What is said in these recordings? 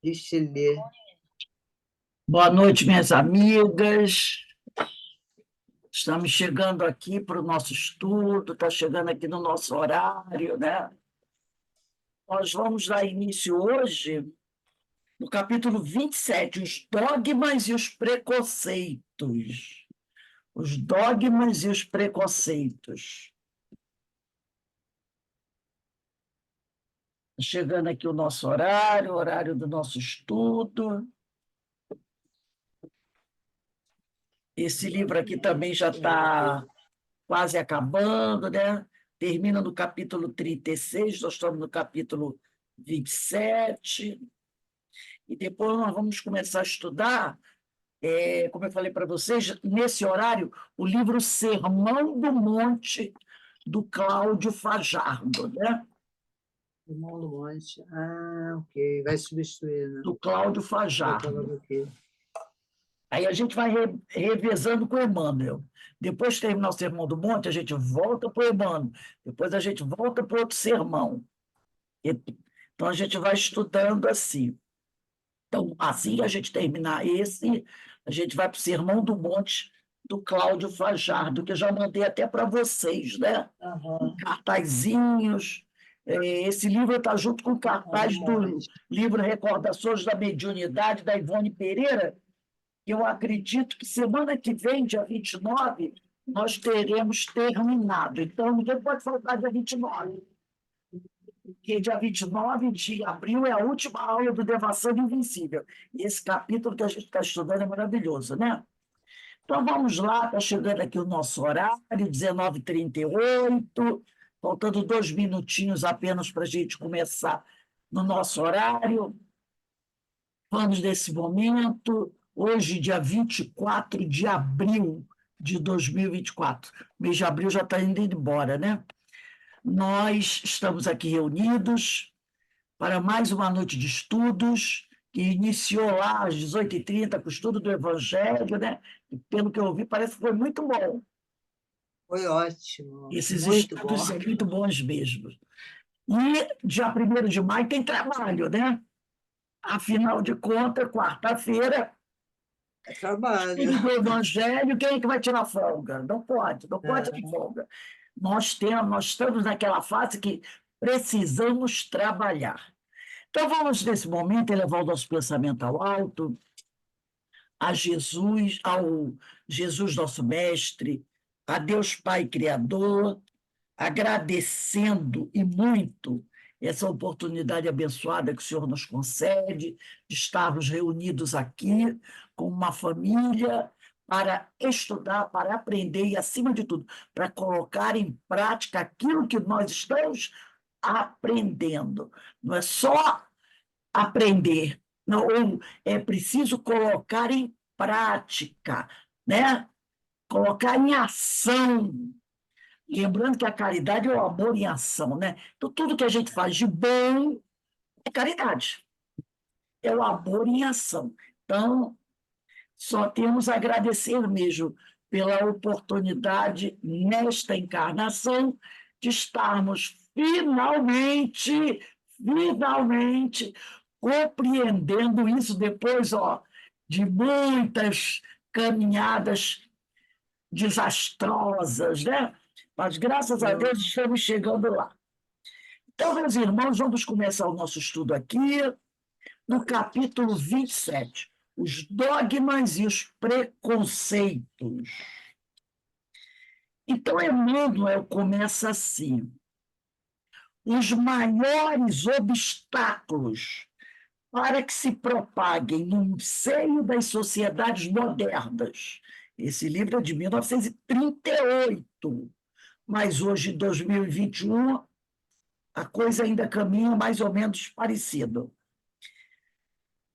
Richelieu. Boa noite, minhas amigas. Estamos chegando aqui para o nosso estudo, está chegando aqui no nosso horário, né? Nós vamos dar início hoje no capítulo 27, os dogmas e os preconceitos. Os dogmas e os preconceitos. Chegando aqui o nosso horário, o horário do nosso estudo. Esse livro aqui também já está quase acabando, né? Termina no capítulo 36, nós estamos no capítulo 27, e depois nós vamos começar a estudar, como eu falei para vocês, nesse horário, o livro Sermão do Monte, do Cláudio Fajardo, né? Irmão do Monte. Ok. Vai substituir, né? Do Cláudio Vai Fajardo. acabar aqui. Aí a gente vai revezando com o Emmanuel. Depois de terminar o Sermão do Monte, a gente volta para o Emmanuel. Depois a gente volta para outro sermão. Então, a gente vai estudando assim. Então, assim que a gente terminar esse, a gente vai para o Sermão do Monte, do Cláudio Fajardo, que eu já mandei até para vocês, né? Cartazinhos. Esse livro está junto com o cartaz do livro Recordações da Mediunidade, da Ivone Pereira. Eu acredito que semana que vem, dia 29, nós teremos terminado. Então, ninguém pode faltar dia 29. Porque dia 29 de abril é a última aula do Devassando Invencível. E esse capítulo que a gente está estudando é maravilhoso, né? Então, vamos lá, está chegando aqui o nosso horário, 19h38, faltando 2 minutinhos apenas para a gente começar no nosso horário. Vamos nesse momento, hoje, dia 24 de abril de 2024. O mês de abril já está indo embora, né? Nós estamos aqui reunidos para mais uma noite de estudos, que iniciou lá às 18h30 com o estudo do Evangelho, né? E, pelo que eu ouvi, parece que foi muito bom. Foi ótimo. Esses Muito estudos bom. são muito bons mesmo. E dia 1º de maio tem trabalho, né? Afinal de contas, quarta-feira, É trabalho. estudo do Evangelho, quem é que vai tirar folga? Não pode ter folga. Nós estamos naquela fase que precisamos trabalhar. Então, vamos, nesse momento, elevar o nosso pensamento ao alto, a Jesus, ao Jesus, nosso Mestre, a Deus Pai Criador, agradecendo e muito essa oportunidade abençoada que o Senhor nos concede, de estarmos reunidos aqui com uma família para estudar, para aprender e, acima de tudo, para colocar em prática aquilo que nós estamos aprendendo. Não é só aprender, não, é preciso colocar em prática, né? Colocar em ação. Lembrando que a caridade é o amor em ação, né? Então, tudo que a gente faz de bom é caridade, é o amor em ação. Então, só temos a agradecer mesmo pela oportunidade, nesta encarnação, de estarmos finalmente compreendendo isso depois, de muitas caminhadas desastrosas, né? Mas, graças a Deus, estamos chegando lá. Então, meus irmãos, vamos começar o nosso estudo aqui no capítulo 27, os dogmas e os preconceitos. Então, Emmanuel começa assim: os maiores obstáculos para que se propaguem no seio das sociedades modernas. Esse livro é de 1938, mas hoje, em 2021, a coisa ainda caminha mais ou menos parecido.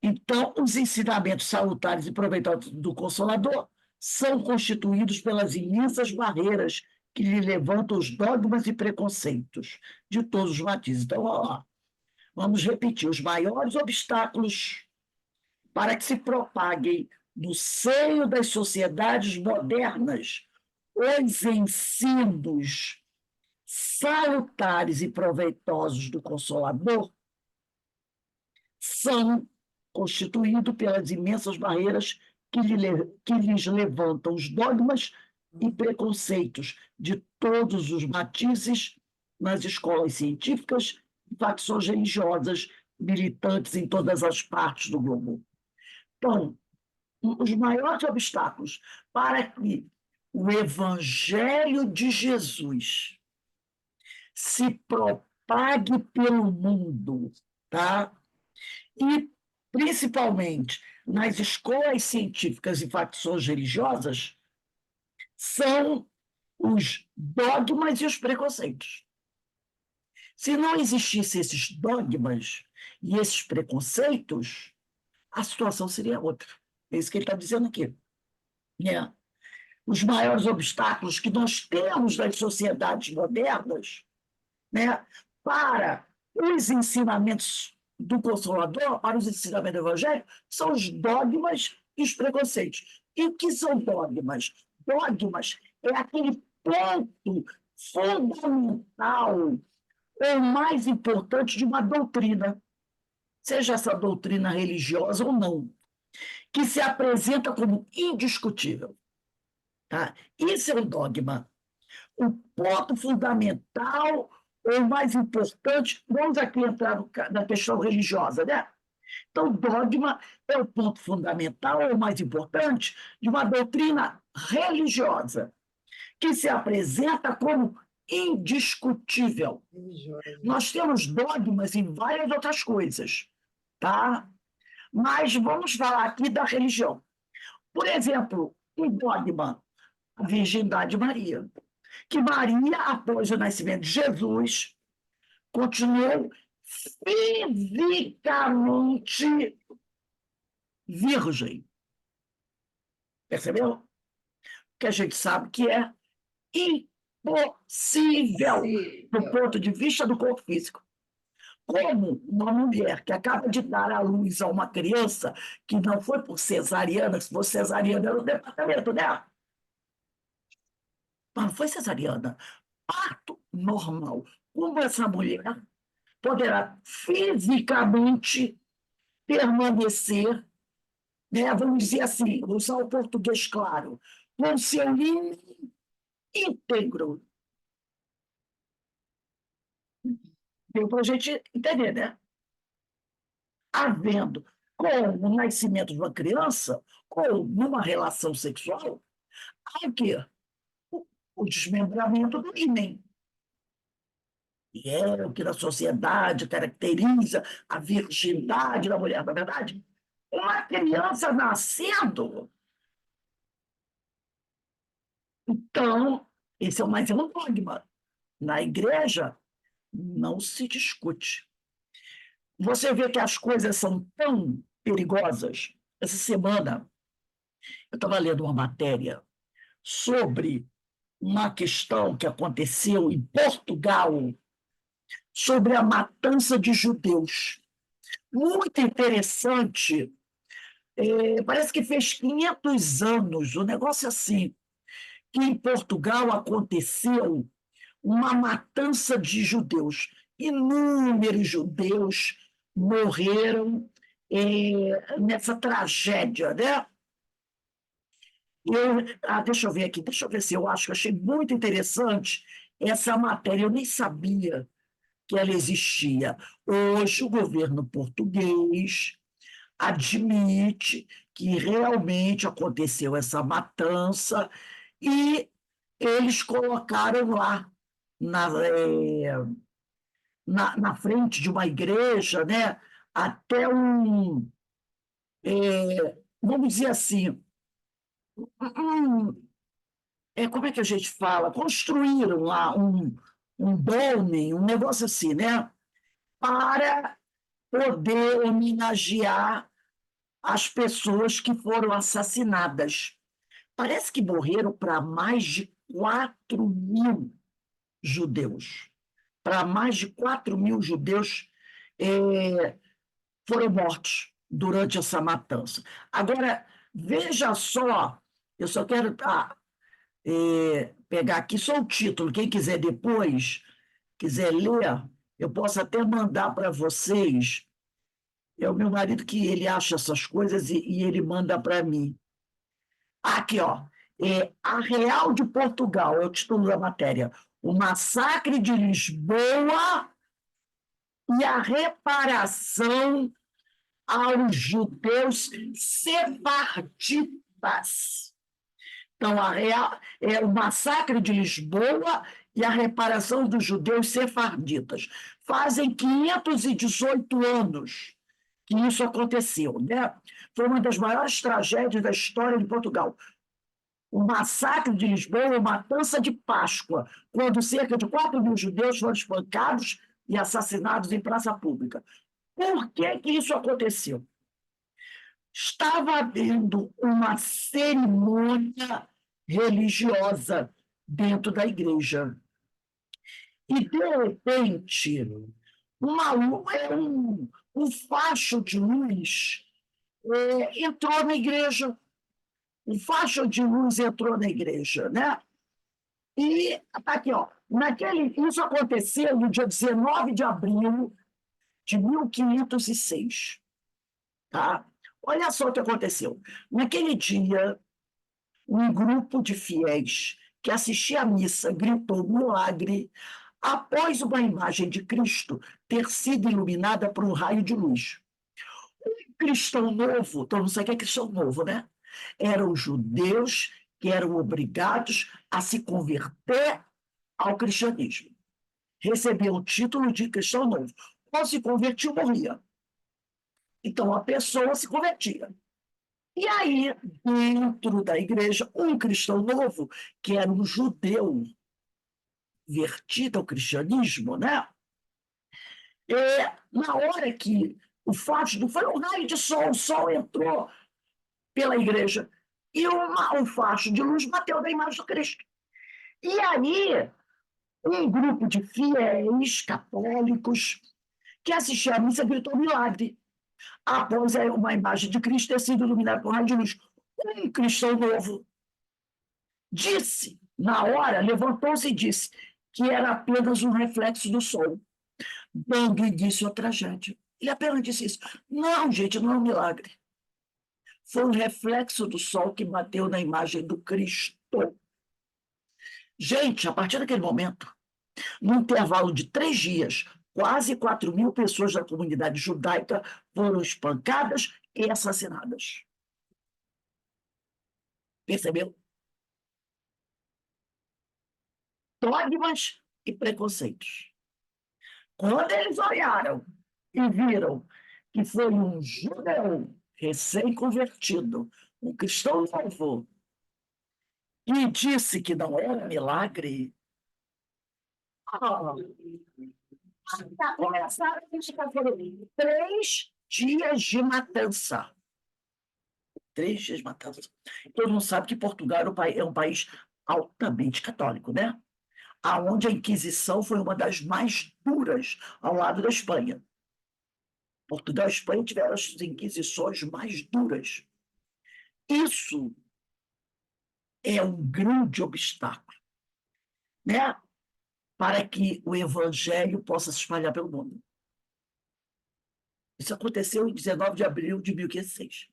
Então, os ensinamentos salutares e proveitosos do Consolador são constituídos pelas imensas barreiras que lhe levantam os dogmas e preconceitos de todos os matizes. Então, vamos repetir: os maiores obstáculos para que se propaguem no seio das sociedades modernas os ensinos salutares e proveitosos do Consolador são constituído pelas imensas barreiras que lhes levantam os dogmas e preconceitos de todos os matizes nas escolas científicas e facções religiosas militantes em todas as partes do globo. Então, os maiores obstáculos para que o Evangelho de Jesus se propague pelo mundo, tá? E, principalmente, nas escolas científicas e facções religiosas, são os dogmas e os preconceitos. Se não existissem esses dogmas e esses preconceitos, a situação seria outra. É isso que ele está dizendo aqui. Né? Os maiores obstáculos que nós temos nas sociedades modernas, né, para os ensinamentos do Consolador, para os ensinamentos do Evangelho, são os dogmas e os preconceitos. E o que são dogmas? Dogmas é aquele ponto fundamental ou mais importante de uma doutrina, seja essa doutrina religiosa ou não, que se apresenta como indiscutível. Tá? Isso é um dogma. O ponto fundamental ou mais importante, vamos aqui entrar na questão religiosa, né? Então, dogma é o ponto fundamental ou mais importante de uma doutrina religiosa, que se apresenta como indiscutível. Nós temos dogmas em várias outras coisas, tá? Mas vamos falar aqui da religião. Por exemplo, um dogma, a virgindade de Maria, que Maria, após o nascimento de Jesus, continuou fisicamente virgem. Percebeu? Que a gente sabe que é impossível do ponto de vista do corpo físico. Como uma mulher que acaba de dar à luz a uma criança que não foi por cesariana, se fosse cesariana era o departamento dela. Mas não foi cesariana. Parto normal. Como essa mulher poderá fisicamente permanecer, né, vamos dizer assim, usar o português claro, com seu límite íntegro. Deu para a gente entender, né? Havendo, com o nascimento de uma criança, ou numa relação sexual, há o quê? O desmembramento do ímen. E é o que na sociedade caracteriza a virgindade da mulher, na verdade. Uma criança nascendo. Então, esse é o mais um dogma. Na igreja, não se discute. Você vê que as coisas são tão perigosas. Essa semana, eu estava lendo uma matéria sobre uma questão que aconteceu em Portugal, sobre a matança de judeus. Muito interessante. Parece que fez 500 anos, um negócio assim, que em Portugal aconteceu uma matança de judeus. Inúmeros judeus morreram nessa tragédia, né? Deixa eu ver aqui, deixa eu ver se eu acho que achei muito interessante essa matéria. Eu nem sabia que ela existia. Hoje, o governo português admite que realmente aconteceu essa matança e eles colocaram lá na frente de uma igreja, né, até vamos dizer assim, como é que a gente fala? Construíram lá um dolmen, um negócio assim, né, para poder homenagear as pessoas que foram assassinadas. Parece que morreram para mais de 4.000 judeus. Para mais de 4.000 judeus foram mortos durante essa matança. Agora, veja só, eu só quero pegar aqui só o título, quem quiser depois, quiser ler, eu posso até mandar para vocês É o meu marido que ele acha essas coisas e ele manda para mim. Aqui, ó. A Real de Portugal, é o título da matéria. O massacre de Lisboa e a reparação aos judeus sefarditas. Então, o massacre de Lisboa e a reparação dos judeus sefarditas. Fazem 518 anos que isso aconteceu, né? Foi uma das maiores tragédias da história de Portugal. O massacre de Lisboa, a matança de Páscoa, quando cerca de 4.000 judeus foram espancados e assassinados em praça pública. Por que que isso aconteceu? Estava havendo uma cerimônia religiosa dentro da igreja. E, de repente, um facho de luz entrou na igreja. Um facho de luz entrou na igreja, né? E tá aqui, ó, isso aconteceu no dia 19 de abril de 1506. Tá? Olha só o que aconteceu. Naquele dia, um grupo de fiéis que assistia à missa gritou milagre após uma imagem de Cristo ter sido iluminada por um raio de luz. Um cristão novo, todo mundo sabe o que é cristão novo, né? Eram os judeus que eram obrigados a se converter ao cristianismo. Recebiam o título de cristão novo. Ou se convertia, morria. Então, a pessoa se convertia. E aí, dentro da igreja, um cristão novo, que era um judeu vertido ao cristianismo, né? Na hora que o fato foi um raio de sol, o sol entrou pela igreja e um facho de luz bateu na imagem do Cristo. E aí, um grupo de fiéis católicos que assistia à missa gritou milagre após uma imagem de Cristo ter sido iluminada por um raio de luz. Um cristão novo disse, na hora, levantou-se e disse que era apenas um reflexo do sol, dando início à tragédia. Ele apenas disse isso. Não, gente, não é um milagre. Foi um reflexo do sol que bateu na imagem do Cristo. Gente, a partir daquele momento, num intervalo de 3 dias, quase 4.000 pessoas da comunidade judaica foram espancadas e assassinadas. Percebeu? Dogmas e preconceitos. Quando eles olharam e viram que foi um judeu recém-convertido, um cristão novo, e disse que não era milagre, começaram a ficar falando 3 dias de matança. 3 dias de matança. Todo mundo sabe que Portugal é um país altamente católico, né? Onde a Inquisição foi uma das mais duras ao lado da Espanha. Portugal e Espanha tiveram as inquisições mais duras. Isso é um grande obstáculo, né? Para que o evangelho possa se espalhar pelo mundo. Isso aconteceu em 19 de abril de 1506.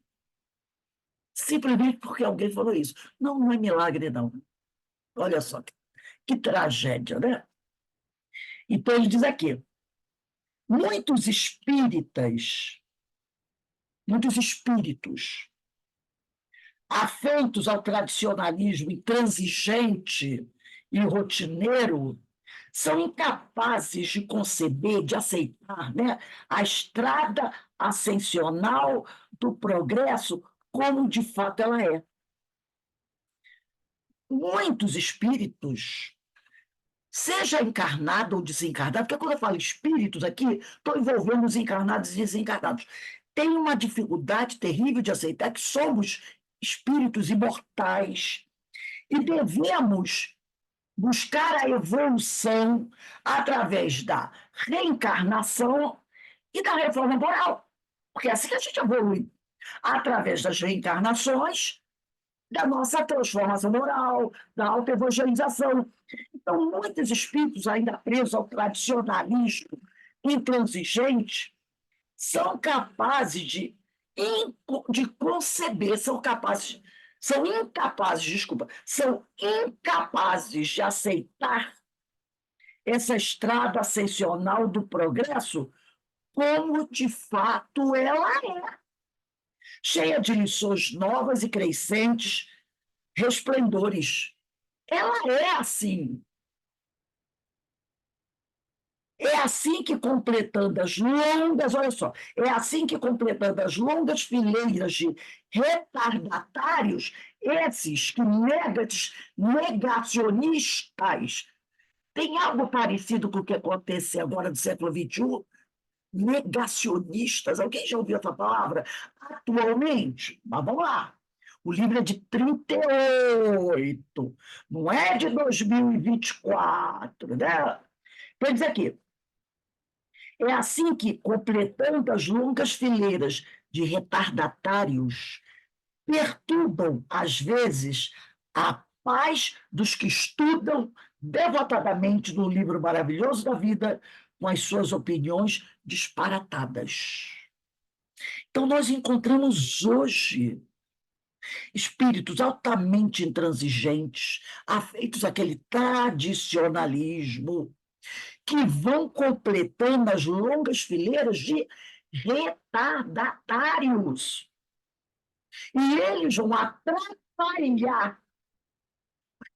Simplesmente porque alguém falou isso. Não, não é milagre, não. Olha só, que tragédia, né? Então, ele diz aqui, muitos espíritos, afeitos ao tradicionalismo intransigente e rotineiro, são incapazes de conceber, de aceitar, né, a estrada ascensional do progresso como de fato ela é. Muitos espíritos, seja encarnado ou desencarnado, porque quando eu falo espíritos aqui, estou envolvendo os encarnados e desencarnados, tem uma dificuldade terrível de aceitar que somos espíritos imortais e devemos buscar a evolução através da reencarnação e da reforma moral, porque é assim que a gente evolui, através das reencarnações, da nossa transformação moral, da autoevangelização. Então, muitos espíritos ainda presos ao tradicionalismo intransigente são capazes de conceber, são incapazes, desculpa, são incapazes de aceitar essa estrada ascensional do progresso como de fato ela é, cheia de lições novas e crescentes, resplendores. Ela é assim. É assim que, completando as longas, olha só, é assim que, completando as longas fileiras de retardatários, esses que negacionistas, tem algo parecido com o que acontece agora no século XXI? Negacionistas, alguém já ouviu essa palavra? Atualmente, mas vamos lá. O livro é de 38, não é de 2024, né? Quer dizer aqui, é assim que, completando as longas fileiras de retardatários, perturbam, às vezes, a paz dos que estudam devotadamente no livro maravilhoso da vida, com as suas opiniões disparatadas. Então, nós encontramos hoje espíritos altamente intransigentes, afeitos àquele tradicionalismo, que vão completando as longas fileiras de retardatários. E eles vão atrapalhar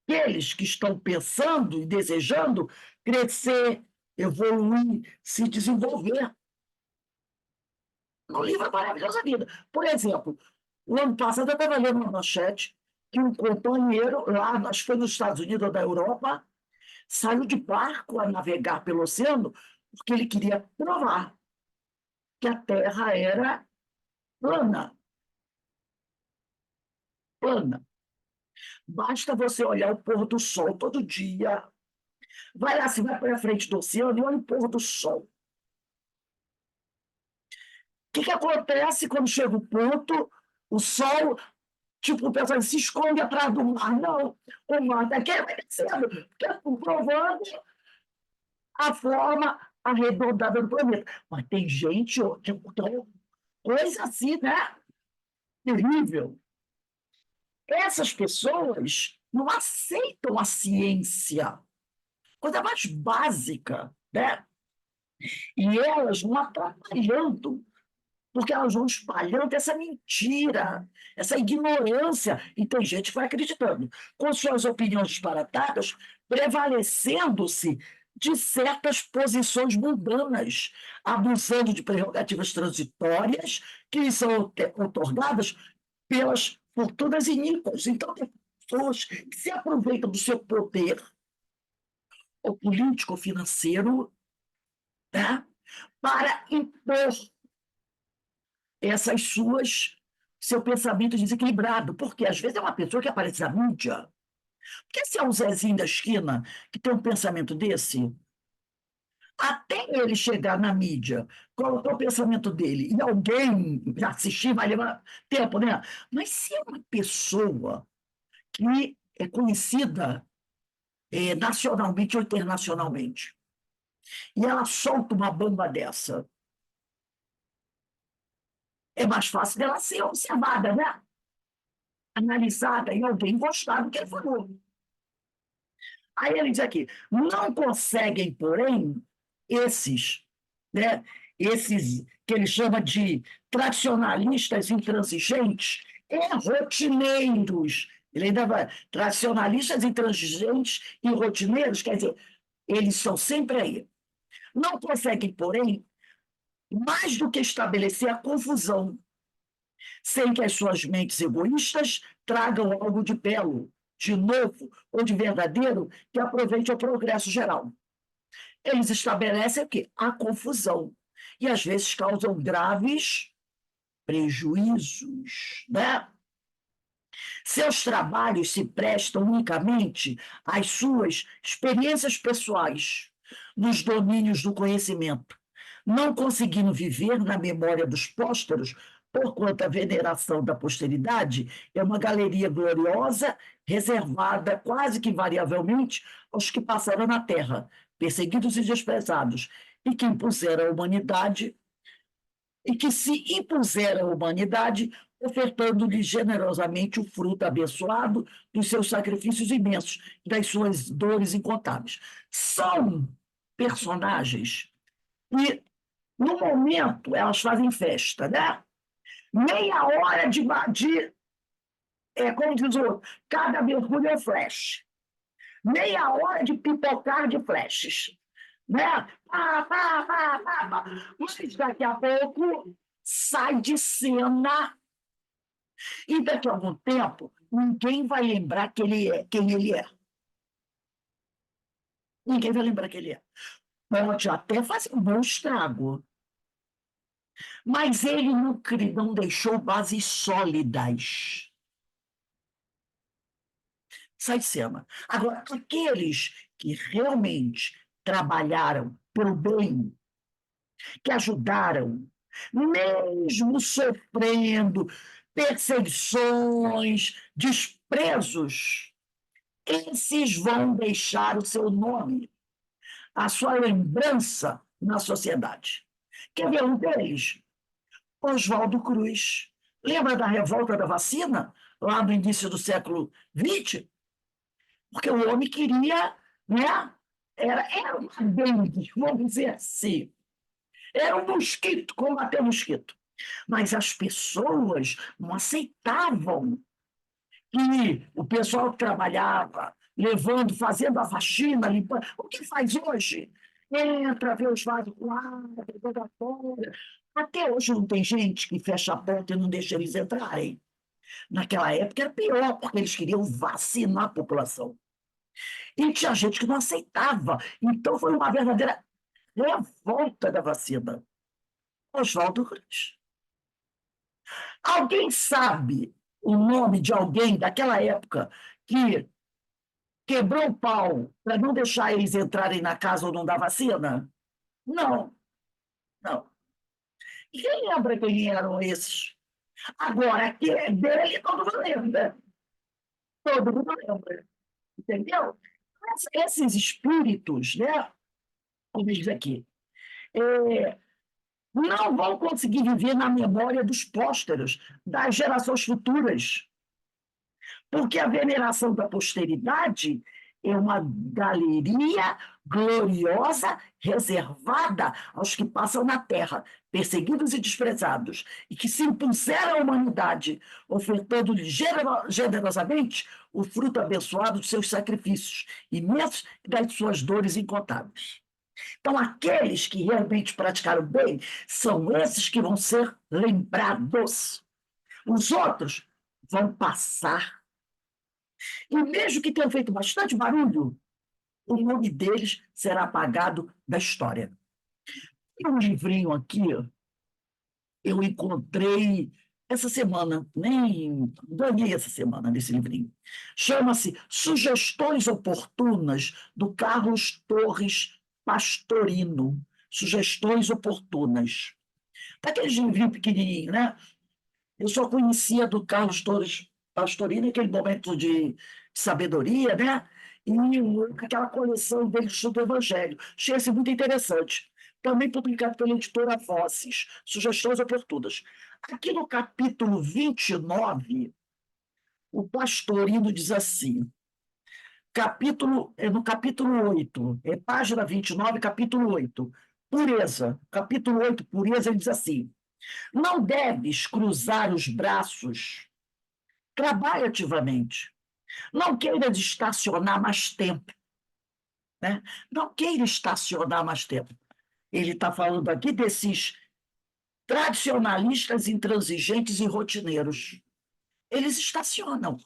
aqueles que estão pensando e desejando crescer, evoluir, se desenvolver. No livro Maravilhosa Vida. Por exemplo, o ano passado eu estava lendo uma manchete que um companheiro lá, acho que foi nos Estados Unidos ou da Europa, saiu de barco a navegar pelo oceano porque ele queria provar que a Terra era plana. Plana. Basta você olhar o pôr do sol todo dia. Vai lá, você vai para a frente do oceano e olha o pôr do sol. O que acontece quando chega o ponto, o sol, tipo, o pessoal se esconde atrás do mar? Não, o mar está crescendo, porque provando a forma arredondada do planeta. Mas tem gente, tipo, coisa assim, né? Terrível. Essas pessoas não aceitam a ciência, coisa mais básica, né? E elas vão atrapalhando, porque elas vão espalhando essa mentira, essa ignorância, e tem gente que vai acreditando, com suas opiniões disparatadas, prevalecendo-se de certas posições mundanas, abusando de prerrogativas transitórias que lhes são otorgadas pelas fortunas iníquas. Então, tem pessoas que se aproveitam do seu poder, ou político, ou financeiro, né, para impor seu pensamento desequilibrado. Porque, às vezes, é uma pessoa que aparece na mídia. Porque se é um Zezinho da esquina que tem um pensamento desse, até ele chegar na mídia, colocar o pensamento dele e alguém assistir, vai levar tempo, né? Mas se é uma pessoa que é conhecida nacionalmente ou internacionalmente, e ela solta uma bomba dessa, é mais fácil dela ser observada, né? Analisada e alguém gostar do que ele falou. Aí ele diz aqui, não conseguem, porém, né, esses que ele chama de tradicionalistas intransigentes, rotineiros. Ele ainda vai, tradicionalistas intransigentes e rotineiros, quer dizer, eles são sempre aí. Não conseguem, porém, mais do que estabelecer a confusão, sem que as suas mentes egoístas tragam algo de belo, de novo ou de verdadeiro que aproveite o progresso geral. Eles estabelecem o quê? A confusão. E, às vezes, causam graves prejuízos, né? Seus trabalhos se prestam unicamente às suas experiências pessoais nos domínios do conhecimento, não conseguindo viver na memória dos pósteros, porquanto a veneração da posteridade é uma galeria gloriosa reservada quase que invariavelmente aos que passaram na Terra, perseguidos e desprezados, e que impuseram à humanidade e que se impuseram à humanidade, ofertando-lhe generosamente o fruto abençoado dos seus sacrifícios imensos e das suas dores incontáveis. São personagens e, no momento, elas fazem festa, né? Meia hora como diz o outro, cada mergulho é um flash. Meia hora de pipocar de flashes. Né? Mas daqui a pouco sai de cena e daqui a algum tempo ninguém vai lembrar quem ele é. Ninguém vai lembrar quem ele é. Pode até fazer um bom estrago, mas ele não deixou bases sólidas. Sai de cena. Agora, aqueles que realmente trabalharam pelo bem, que ajudaram, mesmo sofrendo perseguições, desprezos, esses vão deixar o seu nome, a sua lembrança na sociedade. Quer ver um deles? Oswaldo Cruz. Lembra da revolta da vacina, lá no início do século XX? Porque o homem queria, né? Era uma dengue, vamos dizer assim. Era um mosquito, combater mosquito. Mas as pessoas não aceitavam que o pessoal que trabalhava, levando, fazendo a faxina, limpando. O que faz hoje? Entra, vê os vasos com água, joga fora. Até hoje não tem gente que fecha a porta e não deixa eles entrarem. Naquela época era pior, porque eles queriam vacinar a população. E tinha gente que não aceitava. Então foi uma verdadeira revolta da vacina. Oswaldo Cruz. Alguém sabe o nome de alguém daquela época que quebrou o pau para não deixar eles entrarem na casa ou não dar vacina? Não, não. E quem lembra quem eram esses? Agora, que é dele, todo mundo lembra. Todo mundo lembra. Entendeu? Esses espíritos, né? Como diz aqui, é, não vão conseguir viver na memória dos pósteros, das gerações futuras. Porque a veneração da posteridade é uma galeria gloriosa reservada aos que passam na terra, perseguidos e desprezados, e que se impuseram à humanidade, ofertando-lhe generosamente o fruto abençoado dos seus sacrifícios imensos e das suas dores incontáveis. Então, aqueles que realmente praticaram bem são esses que vão ser lembrados. Os outros vão passar. E mesmo que tenham feito bastante barulho, o nome deles será apagado da história. E um livrinho aqui, eu encontrei essa semana, nem ganhei essa semana nesse livrinho. Chama-se Sugestões Oportunas, do Carlos Torres Pastorino. Sugestões Oportunas. Daqueles livrinhos pequenininhos, né? Eu só conhecia do Carlos Torres Pastorino, aquele momento de sabedoria, né? E aquela coleção dele do Evangelho. Achei esse muito interessante. Também publicado pela editora Vozes, Sugestões Oportunas. Aqui no capítulo 29, o Pastorino diz assim, no capítulo 8, página 29, capítulo 8, pureza. Capítulo 8, pureza, ele diz assim, não deves cruzar os braços, trabalhe ativamente. Não queiras estacionar mais tempo. Né? Não queira estacionar mais tempo. Ele está falando aqui desses tradicionalistas intransigentes e rotineiros. Eles estacionam.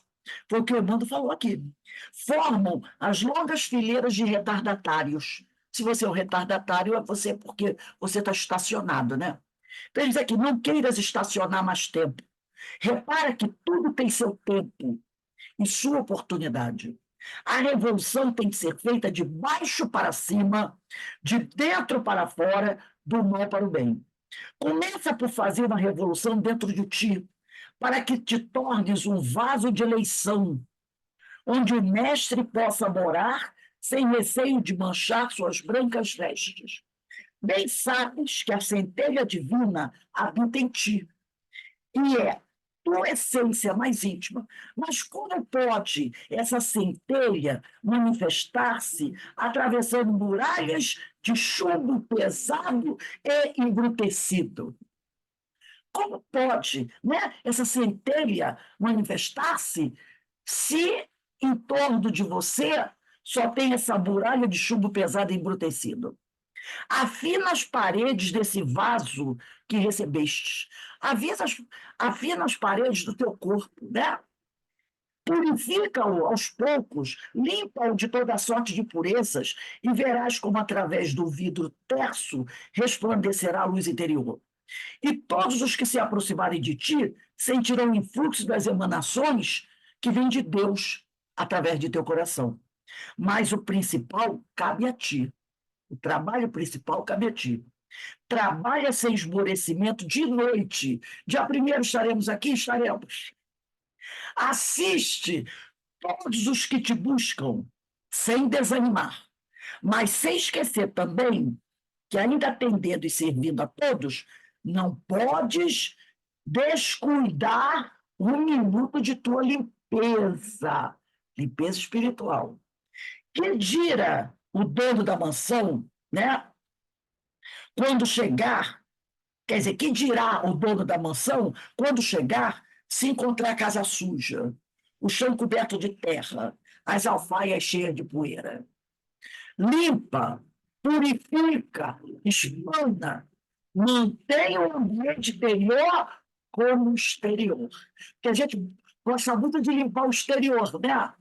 Foi o que o Emmanuel falou aqui. Formam as longas fileiras de retardatários. Se você é um retardatário, é você porque você está estacionado, né? Então, ele diz aqui, não queiras estacionar mais tempo. Repara que tudo tem seu tempo e sua oportunidade. A revolução tem que ser feita de baixo para cima, de dentro para fora, do mal para o bem. Começa por fazer uma revolução dentro de ti, para que te tornes um vaso de eleição, onde o mestre possa morar sem receio de manchar suas brancas vestes. Bem sabes que a centelha divina habita em ti, e é tua essência mais íntima. Mas como pode essa centelha manifestar-se atravessando muralhas de chumbo pesado e embrutecido? Como pode, né, essa centelha manifestar-se se em torno de você só tem essa muralha de chumbo pesado e embrutecido? Afina as paredes desse vaso que recebestes. Afina as paredes do teu corpo, né? Purifica-o aos poucos, limpa-o de toda sorte de impurezas, e verás como, através do vidro terso, resplandecerá a luz interior. E todos os que se aproximarem de ti sentirão o influxo das emanações que vêm de Deus através de teu coração. Mas o principal cabe a ti. O trabalho principal cabe a ti. Trabalha sem esmorecimento de noite. Dia 1º estaremos aqui? Estaremos. Assiste todos os que te buscam, sem desanimar, mas sem esquecer também que, ainda atendendo e servindo a todos, não podes descuidar um minuto de tua limpeza espiritual. Que dirá o dono da mansão, né? Quando chegar, quer dizer, que dirá o dono da mansão quando chegar, se encontrar a casa suja, o chão coberto de terra, as alfaias cheias de poeira? Limpa, purifica, espana, mantém o ambiente interior como o exterior. Porque a gente gosta muito de limpar o exterior, né?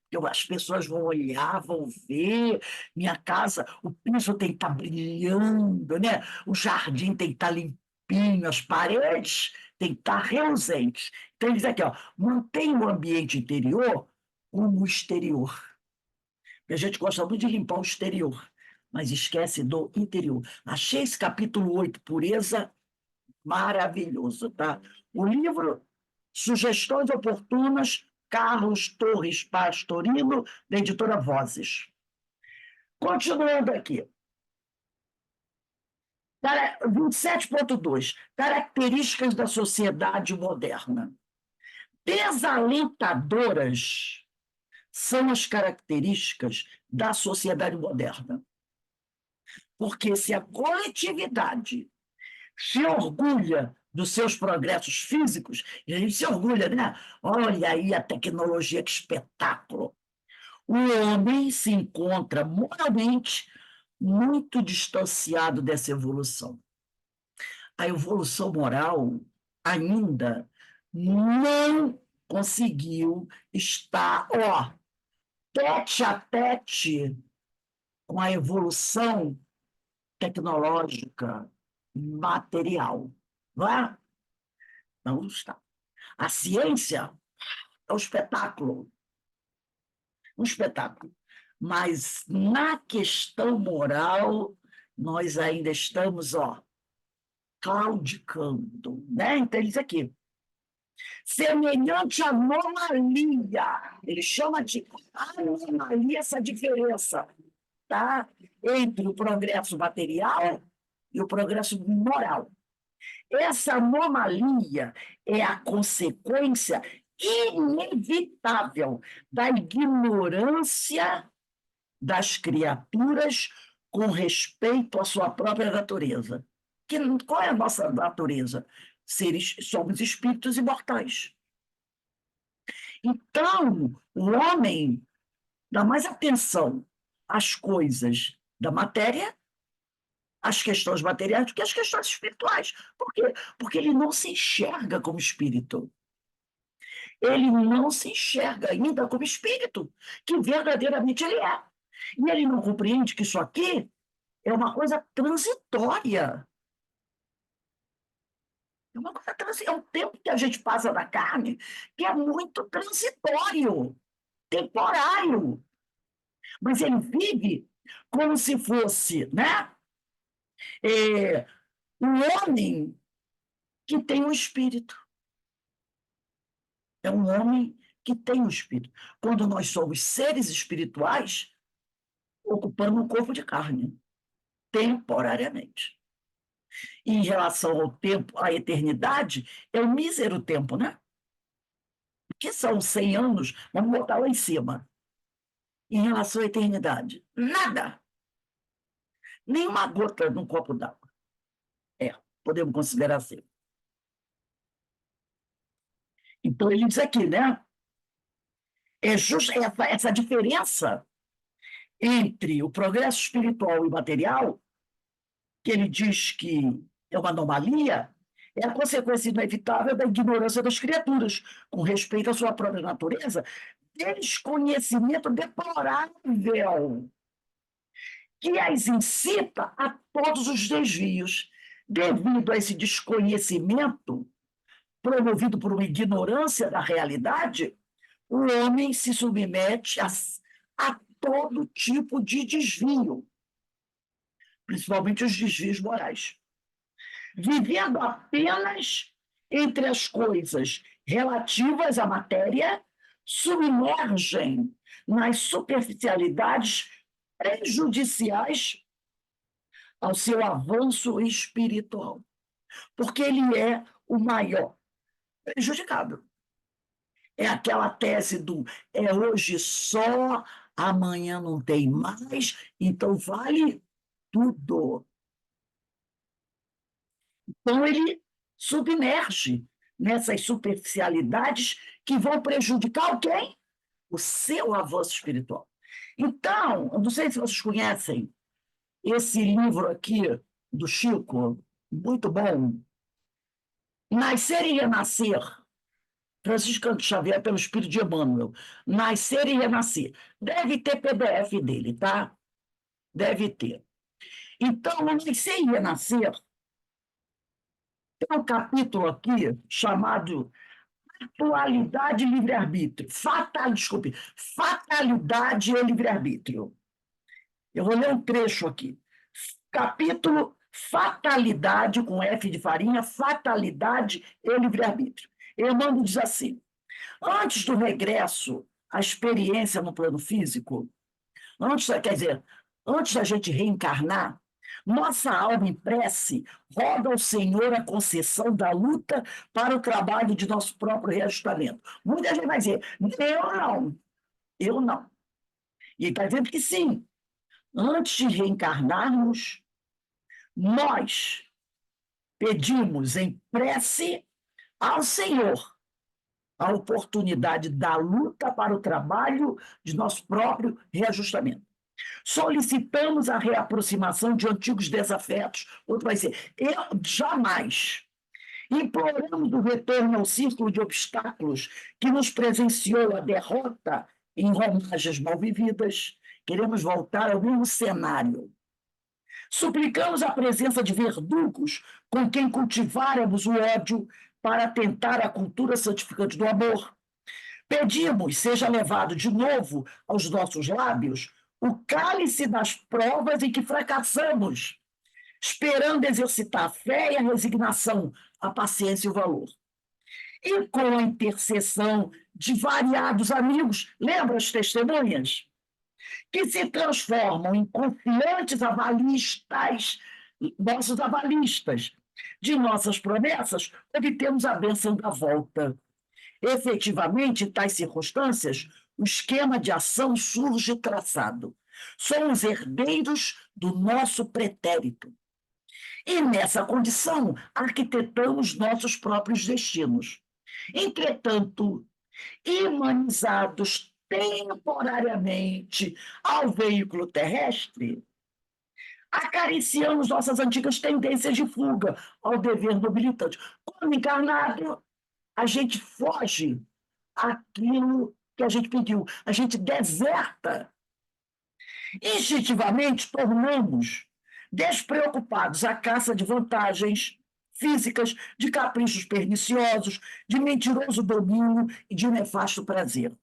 Porque as pessoas vão olhar, vão ver minha casa, o piso tem que estar brilhando, né? O jardim tem que estar limpinho, as paredes tem que estar reluzentes. Então, ele diz aqui, ó, mantém o ambiente interior como o exterior. Porque a gente gosta muito de limpar o exterior, mas esquece do interior. Achei esse capítulo 8, Pureza, maravilhoso, tá? O livro Sugestões Oportunas, Carlos Torres Pastorino, da editora Vozes. Continuando aqui. 27.2. Características da sociedade moderna. Desalentadoras são as características da sociedade moderna. Porque se a coletividade se orgulha dos seus progressos físicos, e a gente se orgulha, né? Olha aí a tecnologia, que espetáculo! O homem se encontra moralmente muito distanciado dessa evolução. A evolução moral ainda não conseguiu estar, ó, tete a tete com a evolução tecnológica, material, não é? Não está. A ciência é um espetáculo. Mas na questão moral, nós ainda estamos, ó, claudicando, né? Então, ele diz aqui, semelhante anomalia, ele chama de anomalia essa diferença, tá? Entre o progresso material e o progresso moral. Essa anomalia é a consequência inevitável da ignorância das criaturas com respeito à sua própria natureza. Qual é a nossa natureza? Somos espíritos imortais. Então, o homem dá mais atenção às coisas da matéria, às questões materiais, do que às questões espirituais. Por quê? Porque ele não se enxerga como espírito. Ele não se enxerga ainda como espírito, que verdadeiramente ele é. E ele não compreende que isso aqui é uma coisa transitória. É um tempo que a gente passa na carne que é muito transitório, temporário. Mas ele vive como se fosse, né, um homem que tem um espírito. É um homem que tem um espírito. Quando nós somos seres espirituais, ocupando um corpo de carne. temporariamente. E em relação ao tempo, à eternidade, é um mísero tempo, né? O que são 100 anos? Vamos botar lá em cima. Em relação à eternidade, nada. Nem uma gota num copo d'água. Podemos considerar assim. Então, ele diz aqui, né? É justo essa diferença entre o progresso espiritual e material, que ele diz que é uma anomalia, é a consequência inevitável da ignorância das criaturas, com respeito à sua própria natureza, desconhecimento deplorável, que as incita a todos os desvios. Devido a esse desconhecimento, promovido por uma ignorância da realidade, o homem se submete a todo tipo de desvio, principalmente os desvios morais, vivendo apenas entre as coisas relativas à matéria, submergem nas superficialidades prejudiciais ao seu avanço espiritual, porque ele é o maior prejudicado. É aquela tese do é hoje só, amanhã não tem mais, então vale tudo. Então, ele submerge nessas superficialidades que vão prejudicar quem? O seu avanço espiritual. Então, eu não sei se vocês conhecem esse livro aqui do Chico, muito bom, Nascer e Renascer, Francisco Xavier pelo Espírito de Emmanuel. Nascer e Renascer. Deve ter PDF dele, tá? Deve ter. Então, no Nascer e Renascer, tem um capítulo aqui chamado Atualidade e Livre-Arbítrio. Desculpe, Fatalidade e Livre-Arbítrio. Eu vou ler um trecho aqui. Capítulo Fatalidade, com F de farinha, Fatalidade e Livre-Arbítrio. Emmanuel diz assim: antes do regresso à experiência no plano físico, antes da gente reencarnar, nossa alma em prece roga ao Senhor a concessão da luta para o trabalho de nosso próprio reajustamento. Muita gente vai dizer, eu não. E ele está dizendo que sim. Antes de reencarnarmos, nós pedimos em prece ao Senhor a oportunidade da luta para o trabalho de nosso próprio reajustamento. Solicitamos a reaproximação de antigos desafetos. Outro vai dizer, eu jamais. Imploramos o retorno ao círculo de obstáculos que nos presenciou a derrota em romagens mal vividas. Queremos voltar ao mesmo cenário. Suplicamos a presença de verdugos com quem cultiváramos o ódio para tentar a cultura santificante do amor. Pedimos seja levado de novo aos nossos lábios o cálice das provas em que fracassamos, esperando exercitar a fé e a resignação, a paciência e o valor. E com a intercessão de variados amigos, lembra as testemunhas? Que se transformam em confiantes avalistas, nossos avalistas, de nossas promessas, obtemos a bênção da volta. Efetivamente, em tais circunstâncias, o esquema de ação surge traçado. Somos herdeiros do nosso pretérito. E, nessa condição, arquitetamos nossos próprios destinos. Entretanto, humanizados temporariamente ao veículo terrestre, acariciamos nossas antigas tendências de fuga ao dever nobilitante. Quando encarnado, a gente foge àquilo que a gente pediu, a gente deserta. Instintivamente, tornamos despreocupados à caça de vantagens físicas, de caprichos perniciosos, de mentiroso domínio e de nefasto prazer.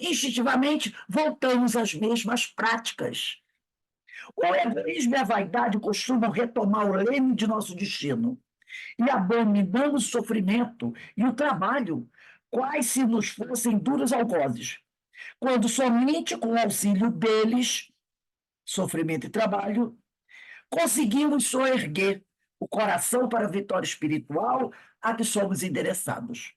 Instintivamente, voltamos às mesmas práticas. O egoísmo e a vaidade costumam retomar o leme de nosso destino. E abominamos o sofrimento e o trabalho, quais se nos fossem duros algozes, quando somente com o auxílio deles, sofrimento e trabalho, conseguimos só erguer o coração para a vitória espiritual a que somos endereçados.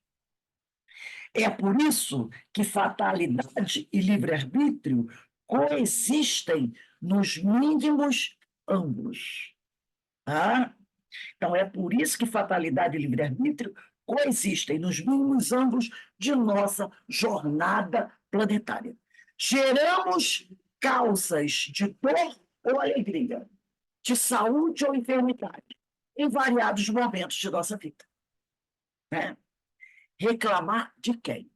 É por isso que fatalidade e livre-arbítrio coexistem nos mínimos ângulos. Tá? Então, é por isso que fatalidade e livre-arbítrio coexistem nos mínimos ângulos de nossa jornada planetária. Geramos causas de dor ou alegria, de saúde ou enfermidade, em variados momentos de nossa vida. Né? Reclamar de quem?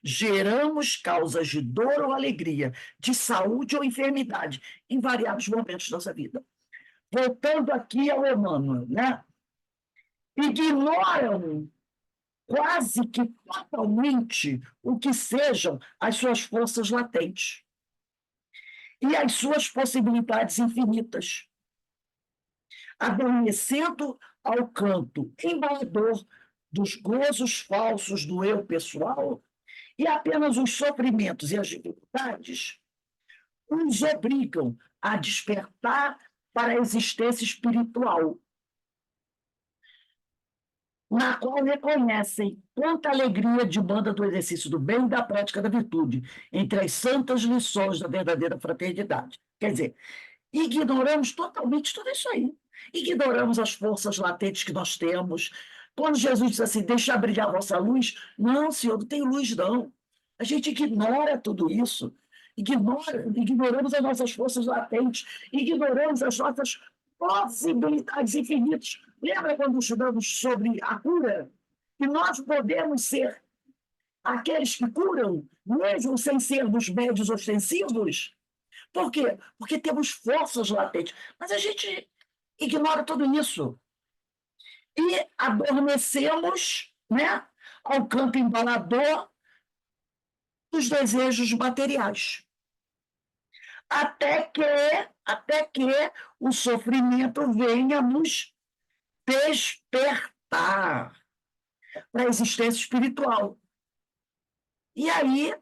Geramos causas de dor ou alegria, de saúde ou enfermidade, em variados momentos da nossa vida. Voltando aqui ao Emmanuel, né? Ignoram quase que totalmente o que sejam as suas forças latentes e as suas possibilidades infinitas, adormecendo ao canto embalador dos gozos falsos do eu pessoal, e apenas os sofrimentos e as dificuldades os obrigam a despertar para a existência espiritual, na qual reconhecem quanta alegria de banda do exercício do bem e da prática da virtude, entre as santas lições da verdadeira fraternidade. Quer dizer, ignoramos totalmente tudo isso aí. Ignoramos as forças latentes que nós temos. Quando Jesus diz assim, deixa brilhar a vossa luz, não, Senhor, não tem luz, não. A gente ignora tudo isso. Ignoramos as nossas forças latentes, ignoramos as nossas possibilidades infinitas. Lembra quando estudamos sobre a cura? Que nós podemos ser aqueles que curam, mesmo sem sermos médios ostensivos? Por quê? Porque temos forças latentes. Mas a gente ignora tudo isso. E adormecemos, né, ao campo embalador dos desejos materiais. Até que o sofrimento venha nos despertar para a existência espiritual. E aí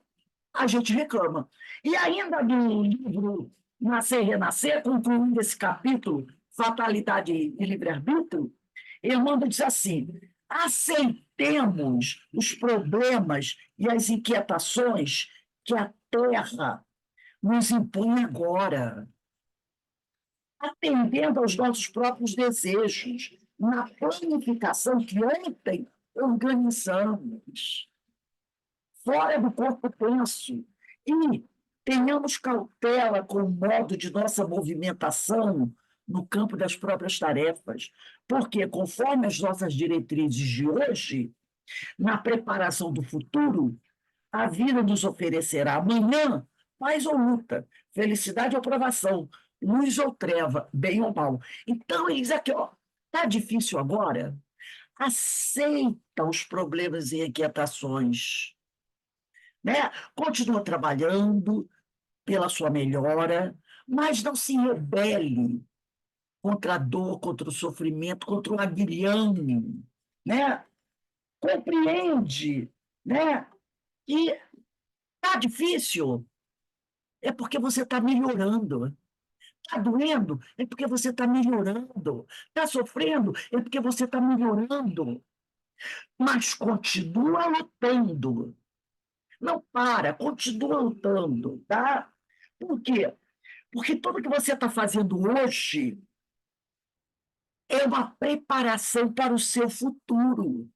a gente reclama. E ainda no livro Nascer e Renascer, concluindo esse capítulo, Fatalidade e Livre-Arbítrio, Emmanuel diz assim: aceitemos os problemas e as inquietações que a Terra nos impõe agora, atendendo aos nossos próprios desejos, na planificação que ontem organizamos, fora do corpo tenso, e tenhamos cautela com o modo de nossa movimentação no campo das próprias tarefas, porque, conforme as nossas diretrizes de hoje, na preparação do futuro, a vida nos oferecerá amanhã paz ou luta, felicidade ou provação, luz ou treva, bem ou mal. Então, ele diz aqui, ó, está difícil agora? Aceita os problemas e inquietações, né? Continua trabalhando pela sua melhora, mas não se rebele contra a dor, contra o sofrimento, contra o aguilhão, né? Compreende, né? Que está difícil, é porque você está melhorando. Está doendo, é porque você está melhorando. Está sofrendo, é porque você está melhorando. Mas continua lutando. Não para, continua lutando, tá? Por quê? Porque tudo que você está fazendo hoje é uma preparação para o seu futuro.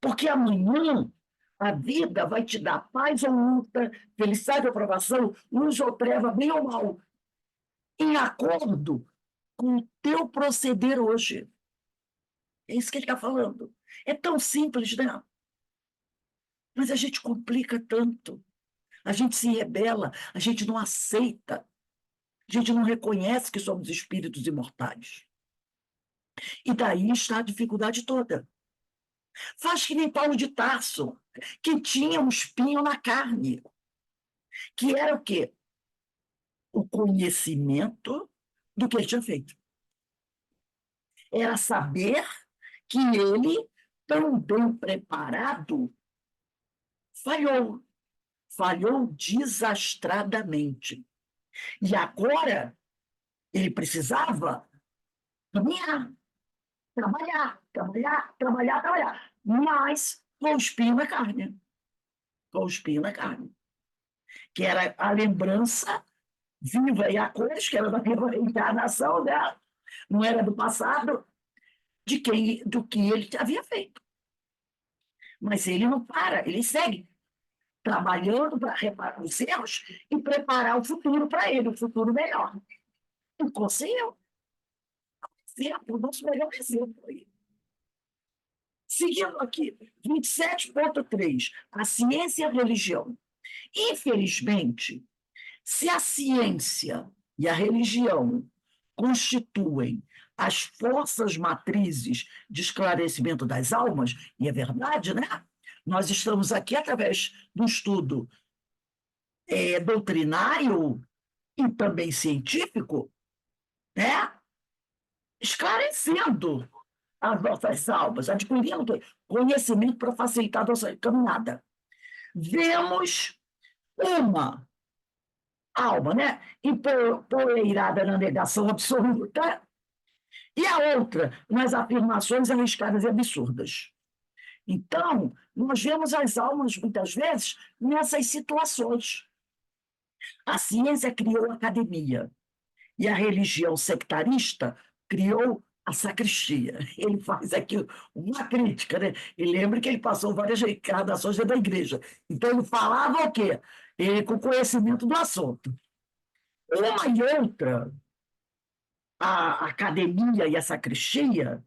Porque amanhã a vida vai te dar paz ou luta, felicidade ou aprovação, luz ou treva, bem ou mal, em acordo com o teu proceder hoje. É isso que ele está falando. É tão simples, né? Mas a gente complica tanto. A gente se rebela, a gente não aceita, a gente não reconhece que somos espíritos imortais. E daí está a dificuldade toda. Faz que nem Paulo de Tarso, que tinha um espinho na carne, que era o quê? O conhecimento do que ele tinha feito. Era saber que ele, tão bem preparado, falhou. Falhou desastradamente. E agora ele precisava caminhar, trabalhar, trabalhar, trabalhar, trabalhar, mas com o espinho na carne, com o espinho na carne, que era a lembrança viva e a cores, que era da encarnação dela, não era do passado, do que ele havia feito. Mas ele não para, ele segue trabalhando para reparar os erros e preparar o futuro para ele, o futuro melhor. E conseguiu. Exemplo, o nosso melhor exemplo aí. Seguindo aqui, 27.3, a ciência e a religião. Infelizmente, se a ciência e a religião constituem as forças matrizes de esclarecimento das almas, e é verdade, né? Nós estamos aqui através do estudo doutrinário e também científico, né? Esclarecendo as nossas almas, adquirindo conhecimento para facilitar a nossa caminhada. Vemos uma alma, né, empoeirada na negação absoluta, e a outra nas afirmações arriscadas e absurdas. Então, nós vemos as almas, muitas vezes, nessas situações. A ciência criou a academia, e a religião sectarista criou a sacristia. Ele faz aqui uma crítica, né? E lembra que ele passou várias encarnações dentro da igreja. Então, ele falava o quê? Ele, com conhecimento do assunto. Uma e outra, a academia e a sacristia,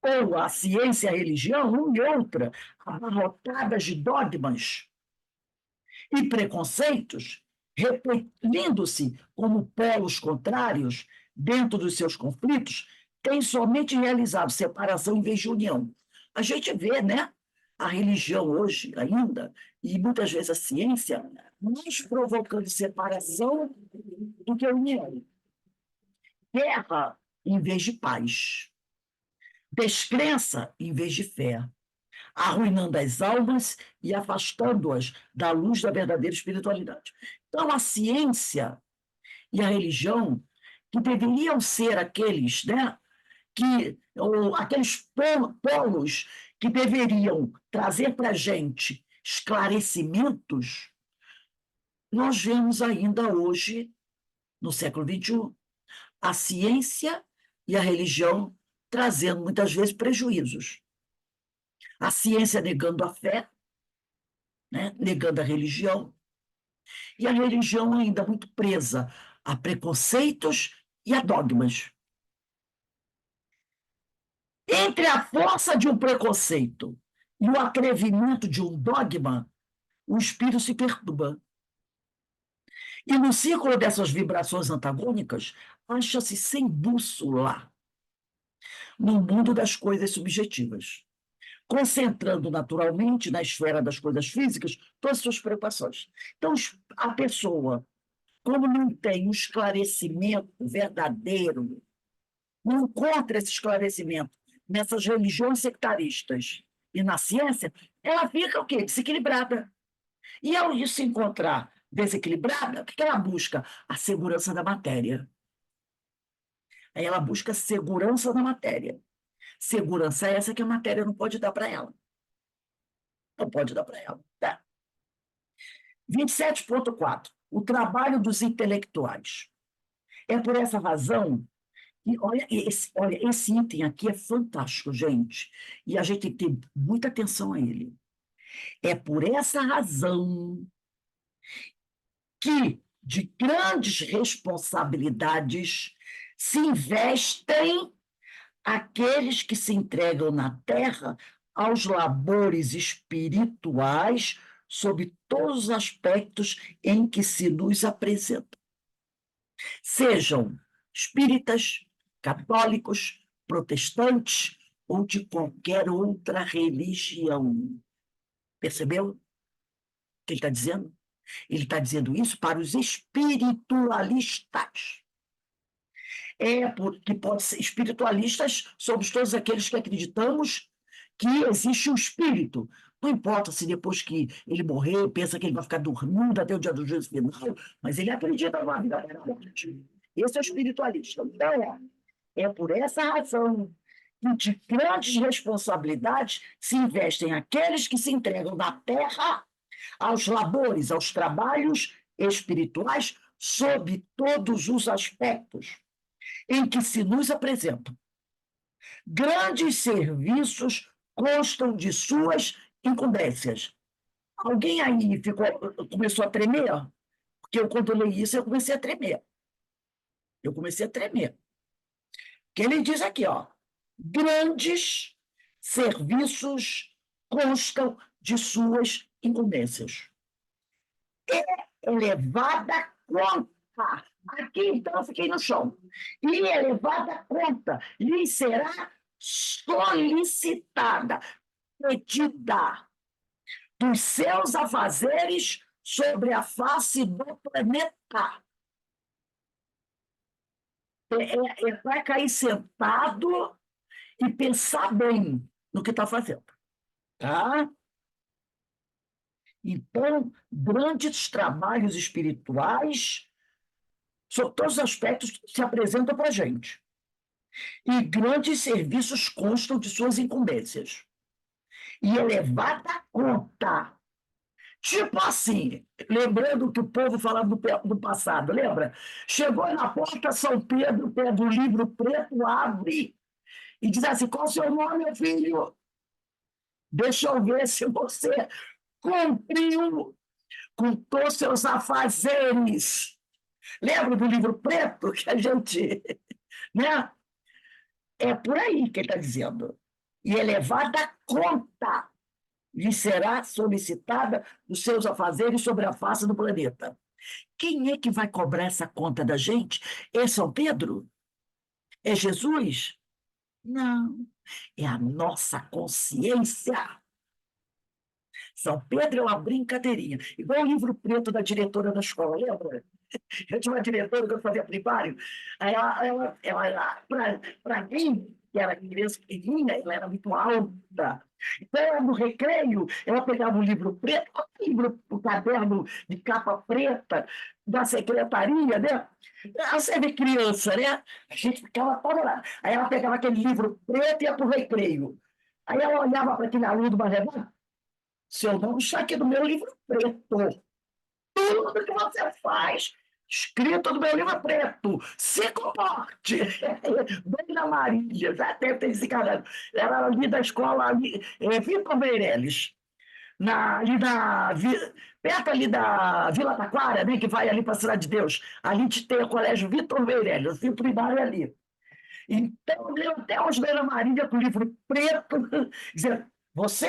ou a ciência e a religião, uma e outra, abarrotadas de dogmas e preconceitos, repelindo-se como polos contrários dentro dos seus conflitos, têm somente realizado separação em vez de união. A gente vê, né, a religião hoje ainda, e muitas vezes a ciência, mais provocando separação do que união. Guerra em vez de paz. Descrença em vez de fé, arruinando as almas e afastando-as da luz da verdadeira espiritualidade. Então, a ciência e a religião, que deveriam ser aqueles, né, aqueles polos que deveriam trazer para a gente esclarecimentos, nós vemos ainda hoje, no século XXI, a ciência e a religião trazendo muitas vezes prejuízos. A ciência negando a fé, né? Negando a religião, e a religião ainda muito presa a preconceitos e a dogmas. Entre a força de um preconceito e o atrevimento de um dogma, o espírito se perturba. E no círculo dessas vibrações antagônicas, acha-se sem bússola no mundo das coisas subjetivas, concentrando naturalmente na esfera das coisas físicas todas as suas preocupações. Então, a pessoa, como não tem um esclarecimento verdadeiro, não encontra esse esclarecimento nessas religiões sectaristas e na ciência, ela fica o quê? Desequilibrada. E ao se encontrar desequilibrada, o que ela busca? A segurança da matéria. Aí ela busca segurança da matéria. Segurança é essa que a matéria não pode dar para ela. Não pode dar para ela. Tá? 27.4. O trabalho dos intelectuais. É por essa razão que, olha, esse item aqui é fantástico, gente. E a gente tem que ter muita atenção a ele. É por essa razão que de grandes responsabilidades se investem aqueles que se entregam na terra aos labores espirituais sob todos os aspectos em que se nos apresentam. Sejam espíritas, católicos, protestantes ou de qualquer outra religião. Percebeu o que ele está dizendo? Ele está dizendo isso para os espiritualistas. Porque pode ser espiritualistas, somos todos aqueles que acreditamos que existe um espírito. Não importa se depois que ele morrer, pensa que ele vai ficar dormindo até o dia do juízo final, mas ele acredita numa vida após a morte. Esse é o espiritualista. Então, é por essa razão que de grandes responsabilidades se investem aqueles que se entregam na terra aos labores, aos trabalhos espirituais, sob todos os aspectos em que se nos apresentam. Grandes serviços constam de suas incumbências. Alguém aí começou a tremer? Porque quando eu li isso, eu comecei a tremer. Eu comecei a tremer. Que ele diz aqui, ó, grandes serviços constam de suas incumbências. Elevada conta. Aqui, então, eu fiquei no chão. E elevada conta lhe será solicitada, pedida, dos seus afazeres sobre a face do planeta. É para cair sentado e pensar bem no que está fazendo. Tá? Então, grandes trabalhos espirituais, sob todos os aspectos, se apresentam para a gente. E grandes serviços constam de suas incumbências. E elevada conta. Tipo assim, lembrando que o povo falava do passado, lembra? Chegou na porta São Pedro, pega o livro preto, abre e diz assim: qual o seu nome, meu filho? Deixa eu ver se você cumpriu com todos os seus afazeres. Lembra do livro preto que a gente. Né? É por aí que ele está dizendo. E elevada conta lhe será solicitada dos seus afazeres sobre a face do planeta. Quem é que vai cobrar essa conta da gente? É São Pedro? É Jesus? Não. É a nossa consciência. São Pedro é uma brincadeirinha. Igual o livro preto da diretora da escola, lembra? Eu tinha uma diretora que eu fazia primário. Para mim, que era criança pequenininha, ela era muito alta. Então, no recreio, ela pegava um livro preto, o caderno de capa preta da secretaria, né? Você vê criança, né? A gente ficava toda lá. Aí ela pegava aquele livro preto e ia para o recreio. Aí ela olhava para aquele aluno mais levado: seu nome está aqui no meu livro preto. Tudo que você faz, escrito no meu livro preto, se comporte. Dona Maria, já deve ter desencarnado. Era ali da escola, ali, Vitor Meirelles, perto ali da Vila Taquara, né, que vai ali para a Cidade de Deus. Ali tem o colégio Vitor Meirelles, o primário é ali. Então, eu até hoje Dona Maria com o livro preto, dizendo: você,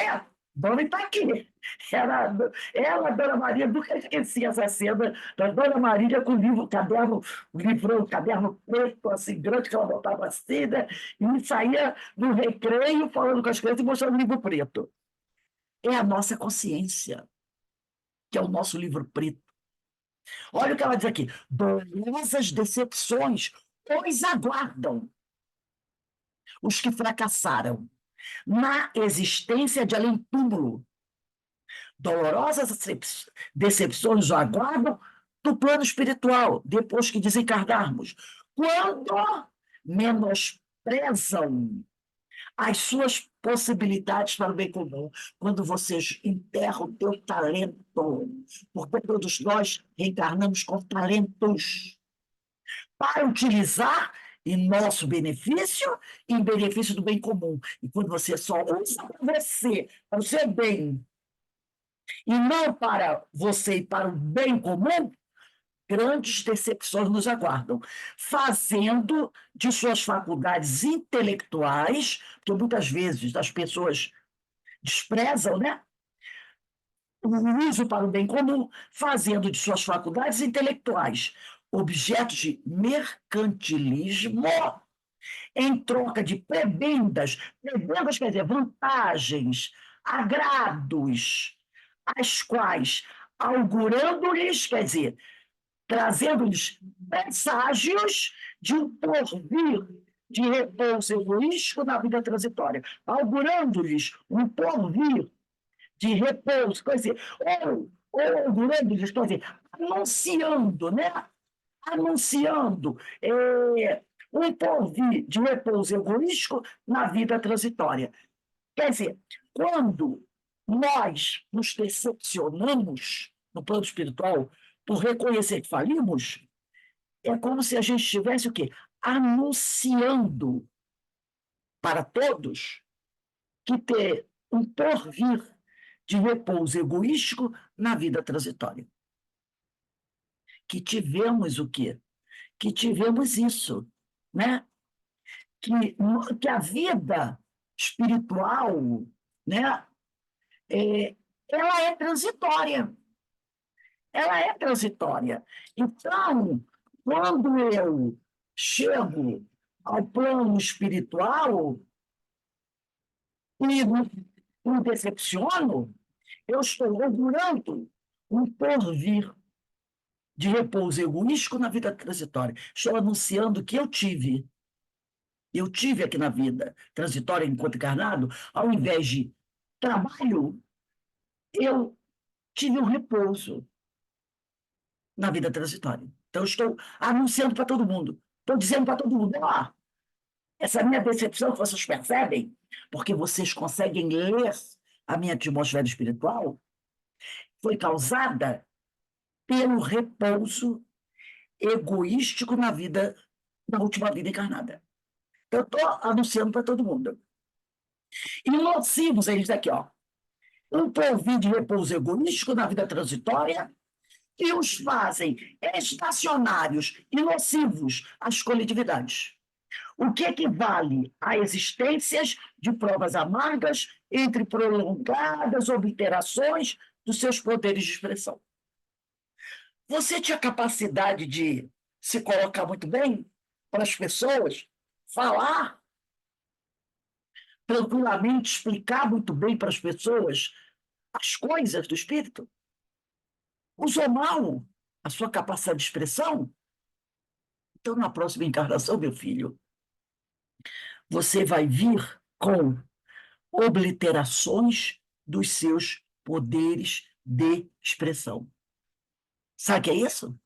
Dona está aqui. Ela, Dona Maria, nunca esquecia essa cena da Dona Maria com o livro, caderno preto, assim, grande, que ela botava assim, né? E saía no recreio falando com as crianças e mostrando o livro preto. É a nossa consciência, que é o nosso livro preto. Olha o que ela diz aqui: dolorosas decepções pois aguardam os que fracassaram na existência de além-túmulo. Dolorosas decepções o aguardam do plano espiritual, depois que desencarnarmos, quando menosprezam as suas possibilidades para o bem comum, quando vocês enterram o teu talento, porque todos nós reencarnamos com talentos para utilizar em nosso benefício e em benefício do bem comum. E quando você só usa para o seu bem, e não para você e para o bem comum, grandes decepções nos aguardam, fazendo de suas faculdades intelectuais, porque muitas vezes as pessoas desprezam, né, o uso para o bem comum, fazendo de suas faculdades intelectuais objetos de mercantilismo em troca de prebendas quer dizer, vantagens, agrados, as quais, augurando-lhes, quer dizer, trazendo-lhes presságios de um porvir de repouso egoístico na vida transitória, augurando-lhes um porvir de repouso, quer dizer, ou durante, quer dizer, anunciando, né? Anunciando um porvir de repouso egoístico na vida transitória. Quer dizer, quando nós nos decepcionamos no plano espiritual por reconhecer que falimos, é como se a gente estivesse o quê? Anunciando para todos que ter um porvir de repouso egoístico na vida transitória. Que tivemos o quê? Que tivemos isso, né? Que a vida espiritual, né? Ela é transitória. Ela é transitória. Então, quando eu chego ao plano espiritual e me decepciono, eu estou augurando um porvir de repouso egoístico na vida transitória. Estou anunciando que eu tive. Eu tive aqui na vida transitória enquanto encarnado, ao invés de trabalho, eu tive um repouso na vida transitória. Então, eu estou anunciando para todo mundo. Estou dizendo para todo mundo, ó, essa minha decepção que vocês percebem, porque vocês conseguem ler a minha atmosfera espiritual, foi causada pelo repouso egoístico na vida, na última vida encarnada. Eu estou anunciando para todo mundo. E nocivos, eles aqui, ó, um porvir de repouso egoístico na vida transitória que os fazem estacionários e nocivos às coletividades. O que equivale a existências de provas amargas entre prolongadas obliterações dos seus poderes de expressão. Você tinha capacidade de se colocar muito bem para as pessoas, falar tranquilamente, explicar muito bem para as pessoas as coisas do espírito? Usou mal a sua capacidade de expressão? Então, na próxima encarnação, meu filho, você vai vir com obliterações dos seus poderes de expressão. Sabe o que é isso?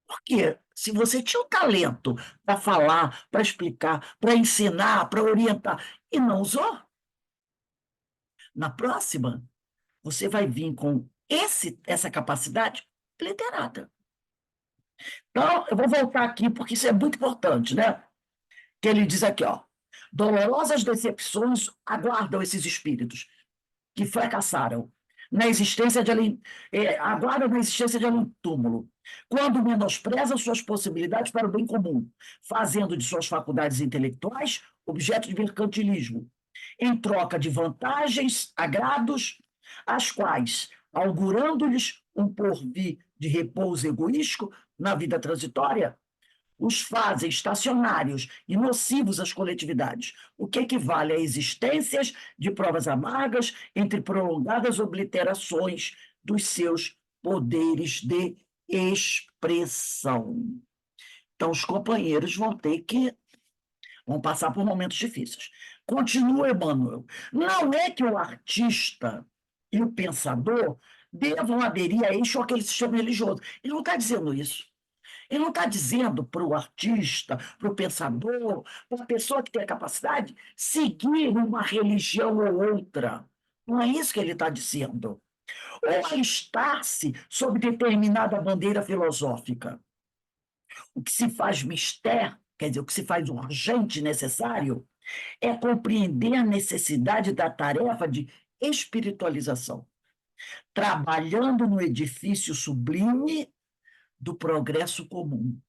Porque se você tinha o talento para falar, para explicar, para ensinar, para orientar, e não usou, na próxima, você vai vir com essa capacidade literada. Então, eu vou voltar aqui, porque isso é muito importante, né? Que ele diz aqui, ó, dolorosas decepções aguardam esses espíritos que fracassaram na existência de aguardam na existência de um túmulo, quando menosprezam suas possibilidades para o bem comum, fazendo de suas faculdades intelectuais objeto de mercantilismo, em troca de vantagens, agrados, as quais, augurando-lhes um porvir de repouso egoístico na vida transitória, os fazem estacionários e nocivos às coletividades, o que equivale a existências de provas amargas entre prolongadas obliterações dos seus poderes de expressão. Então, os companheiros vão passar por momentos difíceis. Continua Emmanuel. Não é que o artista e o pensador devam aderir a este ou aquele sistema religioso. Ele não está dizendo isso. Ele não está dizendo para o artista, para o pensador, para a pessoa que tem a capacidade, seguir uma religião ou outra. Não é isso que ele está dizendo. Ou alistar-se sob determinada bandeira filosófica. O que se faz mister, quer dizer, o que se faz urgente e necessário, é compreender a necessidade da tarefa de espiritualização, trabalhando no edifício sublime do progresso comum,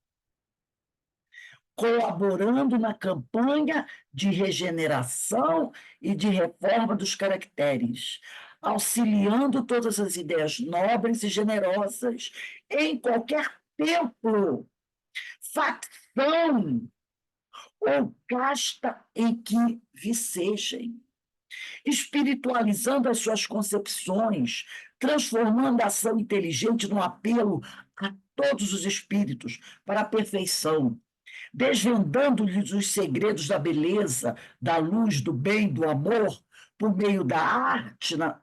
colaborando na campanha de regeneração e de reforma dos caracteres, auxiliando todas as ideias nobres e generosas em qualquer templo, facção ou casta em que vicejem, espiritualizando as suas concepções, transformando a ação inteligente num apelo a todos os espíritos para a perfeição, desvendando-lhes os segredos da beleza, da luz, do bem, do amor, por meio da arte, na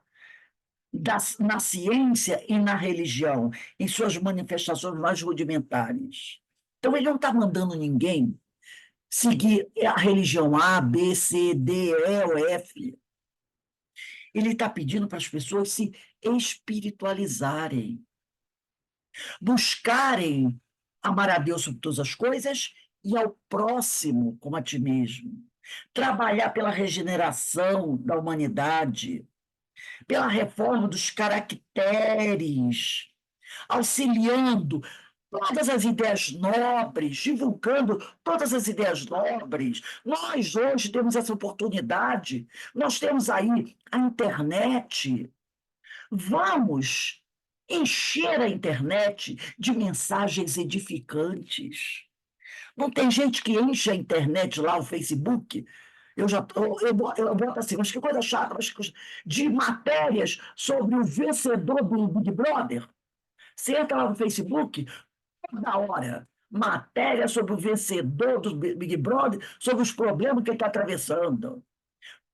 ciência e na religião, em suas manifestações mais rudimentares. Então, ele não está mandando ninguém seguir a religião A, B, C, D, E ou F. Ele está pedindo para as pessoas se espiritualizarem, buscarem amar a Deus sobre todas as coisas e ao próximo como a ti mesmo. Trabalhar pela regeneração da humanidade, pela reforma dos caracteres, auxiliando todas as ideias nobres, divulgando todas as ideias nobres. Nós hoje temos essa oportunidade, nós temos aí a internet. Vamos encher a internet de mensagens edificantes. Não tem gente que enche a internet lá, o Facebook. Eu boto assim, mas que coisa chata, de matérias sobre o vencedor do Big Brother. Você entra lá no Facebook, toda hora, matéria sobre o vencedor do Big Brother, sobre os problemas que ele está atravessando.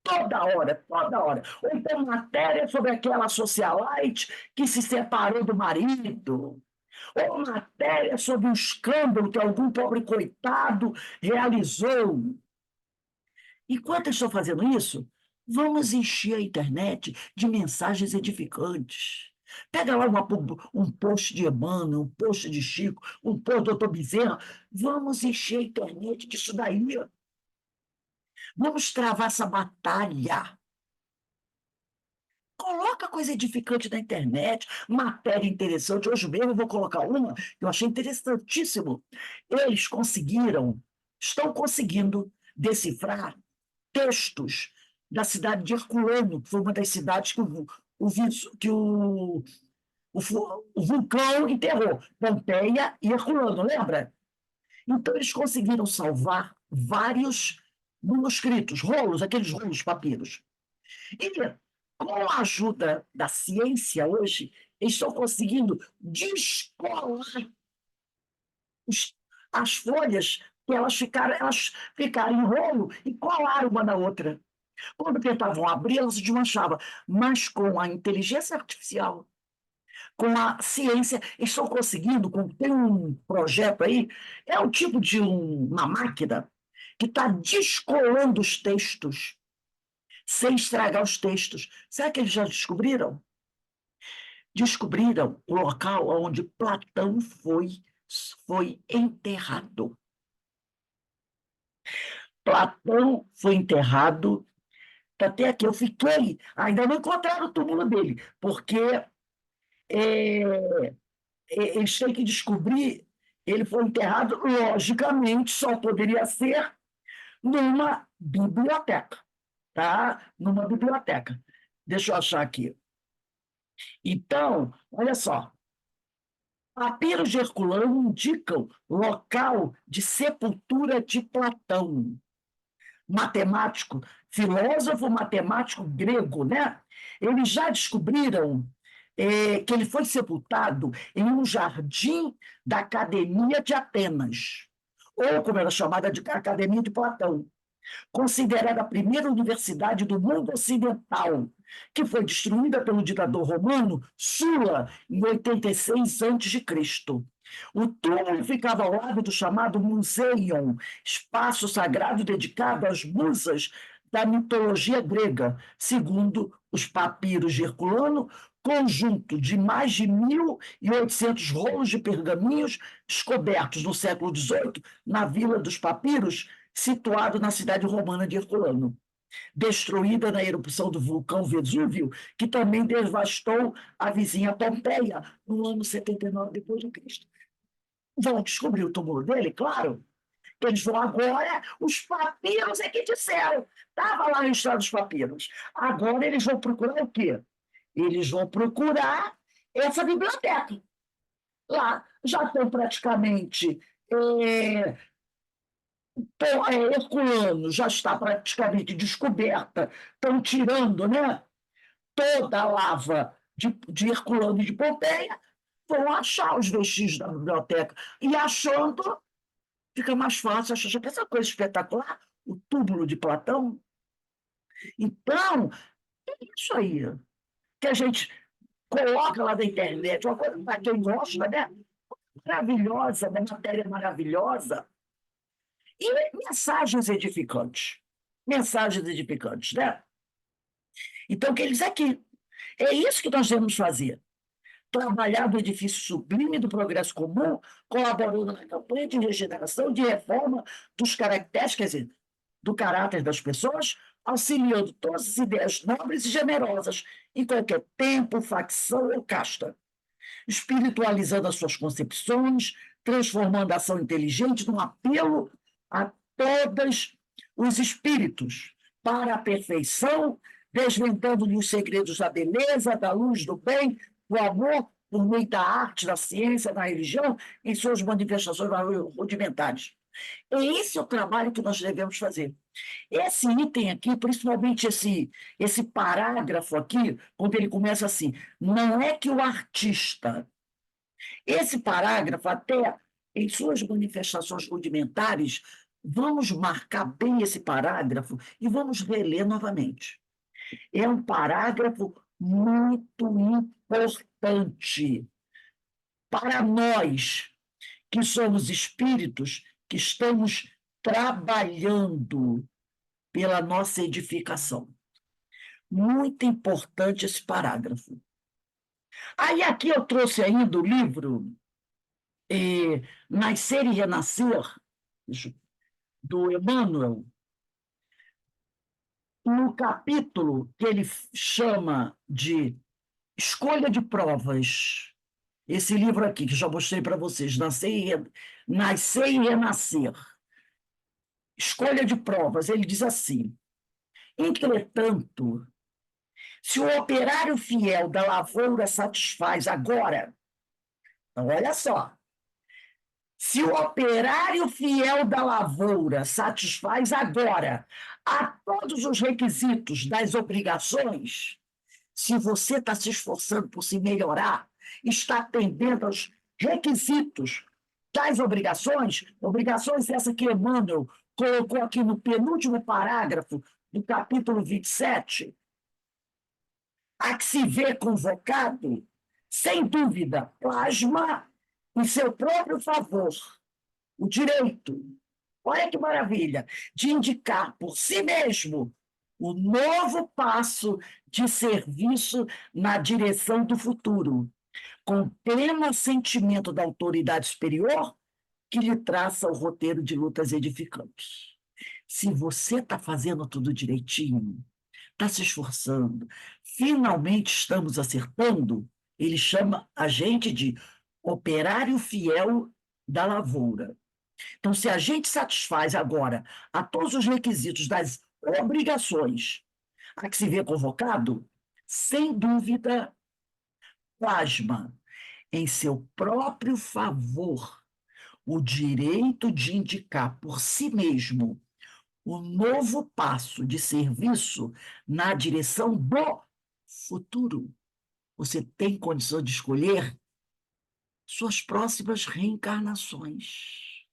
Toda hora, toda hora. Ou então matéria sobre aquela socialite que se separou do marido. Ou matéria sobre um escândalo que algum pobre coitado realizou. Enquanto eu estou fazendo isso, vamos encher a internet de mensagens edificantes. Pega lá um post de Emmanuel, um post de Chico, um post do Dr. Bezerra. Vamos encher a internet disso daí. Vamos travar essa batalha. Coloca coisa edificante na internet, matéria interessante. Hoje mesmo eu vou colocar uma que eu achei interessantíssimo. Eles estão conseguindo decifrar textos da cidade de Herculano, que foi uma das cidades que o vulcão enterrou, Pompeia e Herculano, lembra? Então, eles conseguiram salvar vários manuscritos, rolos, aqueles rolos papiros. E, com a ajuda da ciência hoje, eles estão conseguindo descolar as folhas que elas ficaram em rolo e colaram uma na outra. Quando tentavam abrir, elas se desmanchavam. Mas com a inteligência artificial, com a ciência, eles estão conseguindo, tem um projeto aí, é um tipo de uma máquina que está descolando os textos, sem estragar os textos. Será que eles já descobriram? Descobriram o local onde Platão foi enterrado. Platão foi enterrado, até aqui eu fiquei, ainda não encontraram o túmulo dele, porque eles têm que descobrir, ele foi enterrado, logicamente, só poderia ser numa biblioteca, tá? Numa biblioteca. Deixa eu achar aqui. Então, olha só, papiros de Herculano indicam local de sepultura de Platão, matemático, filósofo matemático grego, né? Eles já descobriram que ele foi sepultado em um jardim da Academia de Atenas, ou como era chamada de Academia de Platão, considerada a primeira universidade do mundo ocidental, que foi destruída pelo ditador romano Sula em 86 a.C. O túmulo ficava ao lado do chamado Museion, espaço sagrado dedicado às musas da mitologia grega, segundo os papiros de Herculano, conjunto de mais de 1.800 rolos de pergaminhos descobertos no século XVIII na Vila dos Papiros, situado na cidade romana de Herculano, destruída na erupção do vulcão Vesúvio, que também devastou a vizinha Pompeia no ano 79 depois de Cristo. Vão descobrir o túmulo dele, claro. Eles vão agora, os papiros é que disseram, estava lá registrado os papiros. Agora eles vão procurar o quê? Eles vão procurar essa biblioteca. Lá já estão praticamente Herculano já está praticamente descoberta, estão tirando, né, toda a lava de Herculano e de Pompeia, vão achar os vestígios da biblioteca. E achando, fica mais fácil achar. Já pensa coisa espetacular? O túmulo de Platão? Então, é isso aí que a gente coloca lá na internet, uma coisa para quem gosta, né? Maravilhosa, né? Matéria maravilhosa. E mensagens edificantes. Mensagens edificantes, né? Então, o que ele diz aqui? É isso que nós devemos fazer. Trabalhar no edifício sublime do progresso comum, colaborando na campanha de regeneração, de reforma dos caracteres, quer dizer, do caráter das pessoas, auxiliando todas as ideias nobres e generosas, em qualquer tempo, facção ou casta, espiritualizando as suas concepções, transformando a ação inteligente num apelo a todos os espíritos para a perfeição, desvendando-lhe os segredos da beleza, da luz, do bem, do amor, por meio da arte, da ciência, da religião, em suas manifestações rudimentares. Esse é o trabalho que nós devemos fazer. Esse item aqui, principalmente esse parágrafo aqui, quando ele começa assim, não é que o artista. Esse parágrafo, até em suas manifestações rudimentares, vamos marcar bem esse parágrafo e vamos reler novamente. É um parágrafo muito importante para nós, que somos espíritos que estamos trabalhando pela nossa edificação. Muito importante esse parágrafo. Aí aqui eu trouxe ainda o livro Nascer e Renascer, do Emmanuel, no capítulo que ele chama de Escolha de Provas. Esse livro aqui, que já mostrei para vocês, Nascer e Renascer. Escolha de Provas, ele diz assim: entretanto, se o operário fiel da lavoura satisfaz agora, então olha só, se o operário fiel da lavoura satisfaz agora a todos os requisitos das obrigações, se você está se esforçando por se melhorar, está atendendo aos requisitos das obrigações essa que Emmanuel colocou aqui no penúltimo parágrafo do capítulo 27, a que se vê convocado, sem dúvida, plasma em seu próprio favor o direito, olha que maravilha, de indicar por si mesmo o novo passo de serviço na direção do futuro, com pleno sentimento da autoridade superior que lhe traça o roteiro de lutas edificantes. Se você está fazendo tudo direitinho, está se esforçando, finalmente estamos acertando, ele chama a gente de operário fiel da lavoura. Então, se a gente satisfaz agora a todos os requisitos das obrigações a que se vê convocado, sem dúvida, plasma em seu próprio favor o direito de indicar por si mesmo o novo passo de serviço na direção do futuro. Você tem condição de escolher suas próximas reencarnações,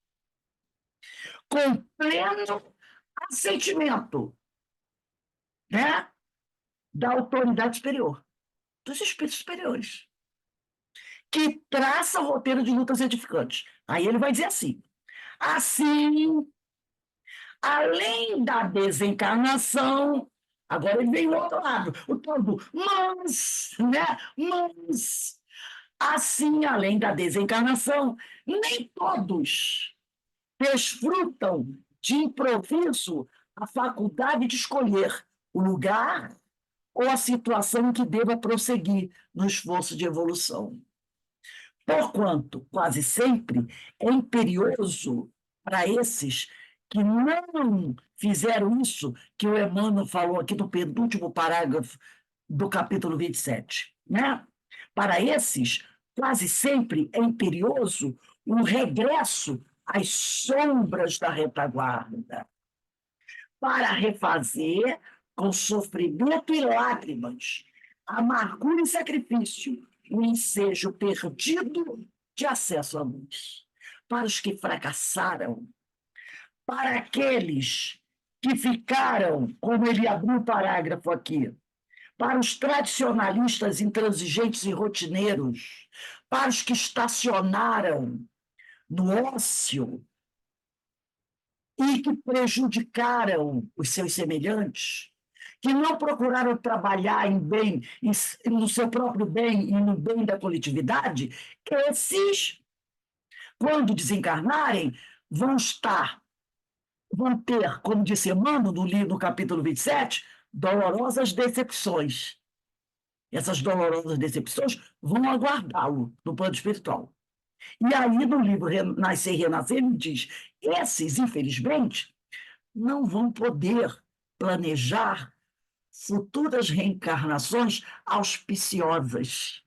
com pleno assentimento, né, da autoridade superior, dos espíritos superiores, que traça o roteiro de lutas edificantes. Aí ele vai dizer assim, além da desencarnação, agora ele vem o outro lado, o todo, mas, assim, além da desencarnação, nem todos desfrutam de improviso a faculdade de escolher o lugar ou a situação em que deva prosseguir no esforço de evolução. Porquanto, quase sempre, é imperioso para esses que não fizeram isso que o Emmanuel falou aqui no penúltimo parágrafo do capítulo 27. Né? Para esses, quase sempre é imperioso o regresso às sombras da retaguarda, para refazer com sofrimento e lágrimas, amargura e sacrifício, o ensejo perdido de acesso à luz. Para os que fracassaram para aqueles que ficaram, como ele abriu o parágrafo aqui, para os tradicionalistas intransigentes e rotineiros, para os que estacionaram no ócio e que prejudicaram os seus semelhantes, que não procuraram trabalhar em bem, no seu próprio bem e no bem da coletividade, esses, quando desencarnarem, vão ter, como disse Emmanuel no livro, no capítulo 27, dolorosas decepções. Essas dolorosas decepções vão aguardá-lo no plano espiritual. E aí, no livro Nascer e Renascer, ele diz: esses, infelizmente, não vão poder planejar futuras reencarnações auspiciosas.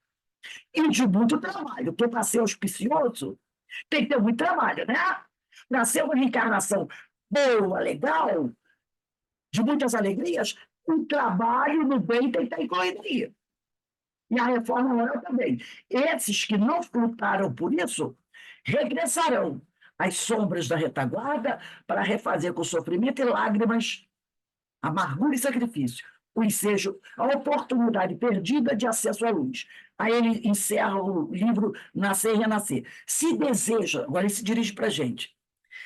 E de muito trabalho, porque para ser auspicioso tem que ter muito trabalho, né? Para ser uma reencarnação boa, legal, de muitas alegrias, o trabalho no bem tem que estar incluído aí. E a reforma moral também. Esses que não lutaram por isso, regressarão às sombras da retaguarda para refazer com sofrimento e lágrimas, amargura e sacrifício o ensejo, a oportunidade perdida de acesso à luz. Aí ele encerra o livro Nascer e Renascer. Se deseja, agora ele se dirige para a gente,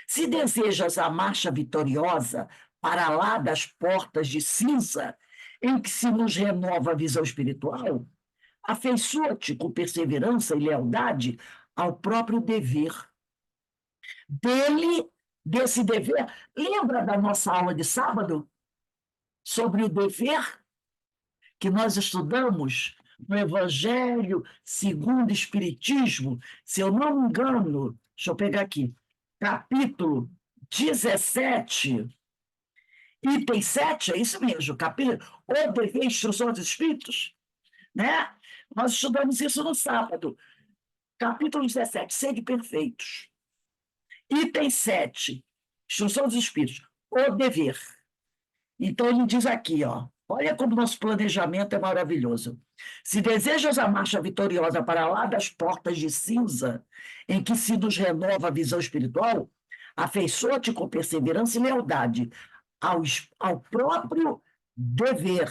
se desejas a marcha vitoriosa para lá das portas de cinza, em que se nos renova a visão espiritual, afeiçoa-te com perseverança e lealdade ao próprio dever. Desse dever, lembra da nossa aula de sábado sobre o dever que nós estudamos no Evangelho segundo o Espiritismo? Se eu não me engano, deixa eu pegar aqui, capítulo 17, item 7, é isso mesmo, capítulo, o dever, instrução dos Espíritos, né? Nós estudamos isso no sábado. Capítulo 17, sede perfeitos. Item 7, instrução dos Espíritos, o dever. Então, ele diz aqui, ó, olha como nosso planejamento é maravilhoso. Se desejas a marcha vitoriosa para lá das portas de cinza, em que se nos renova a visão espiritual, afeiçoa-te com perseverança e lealdade ao próprio dever.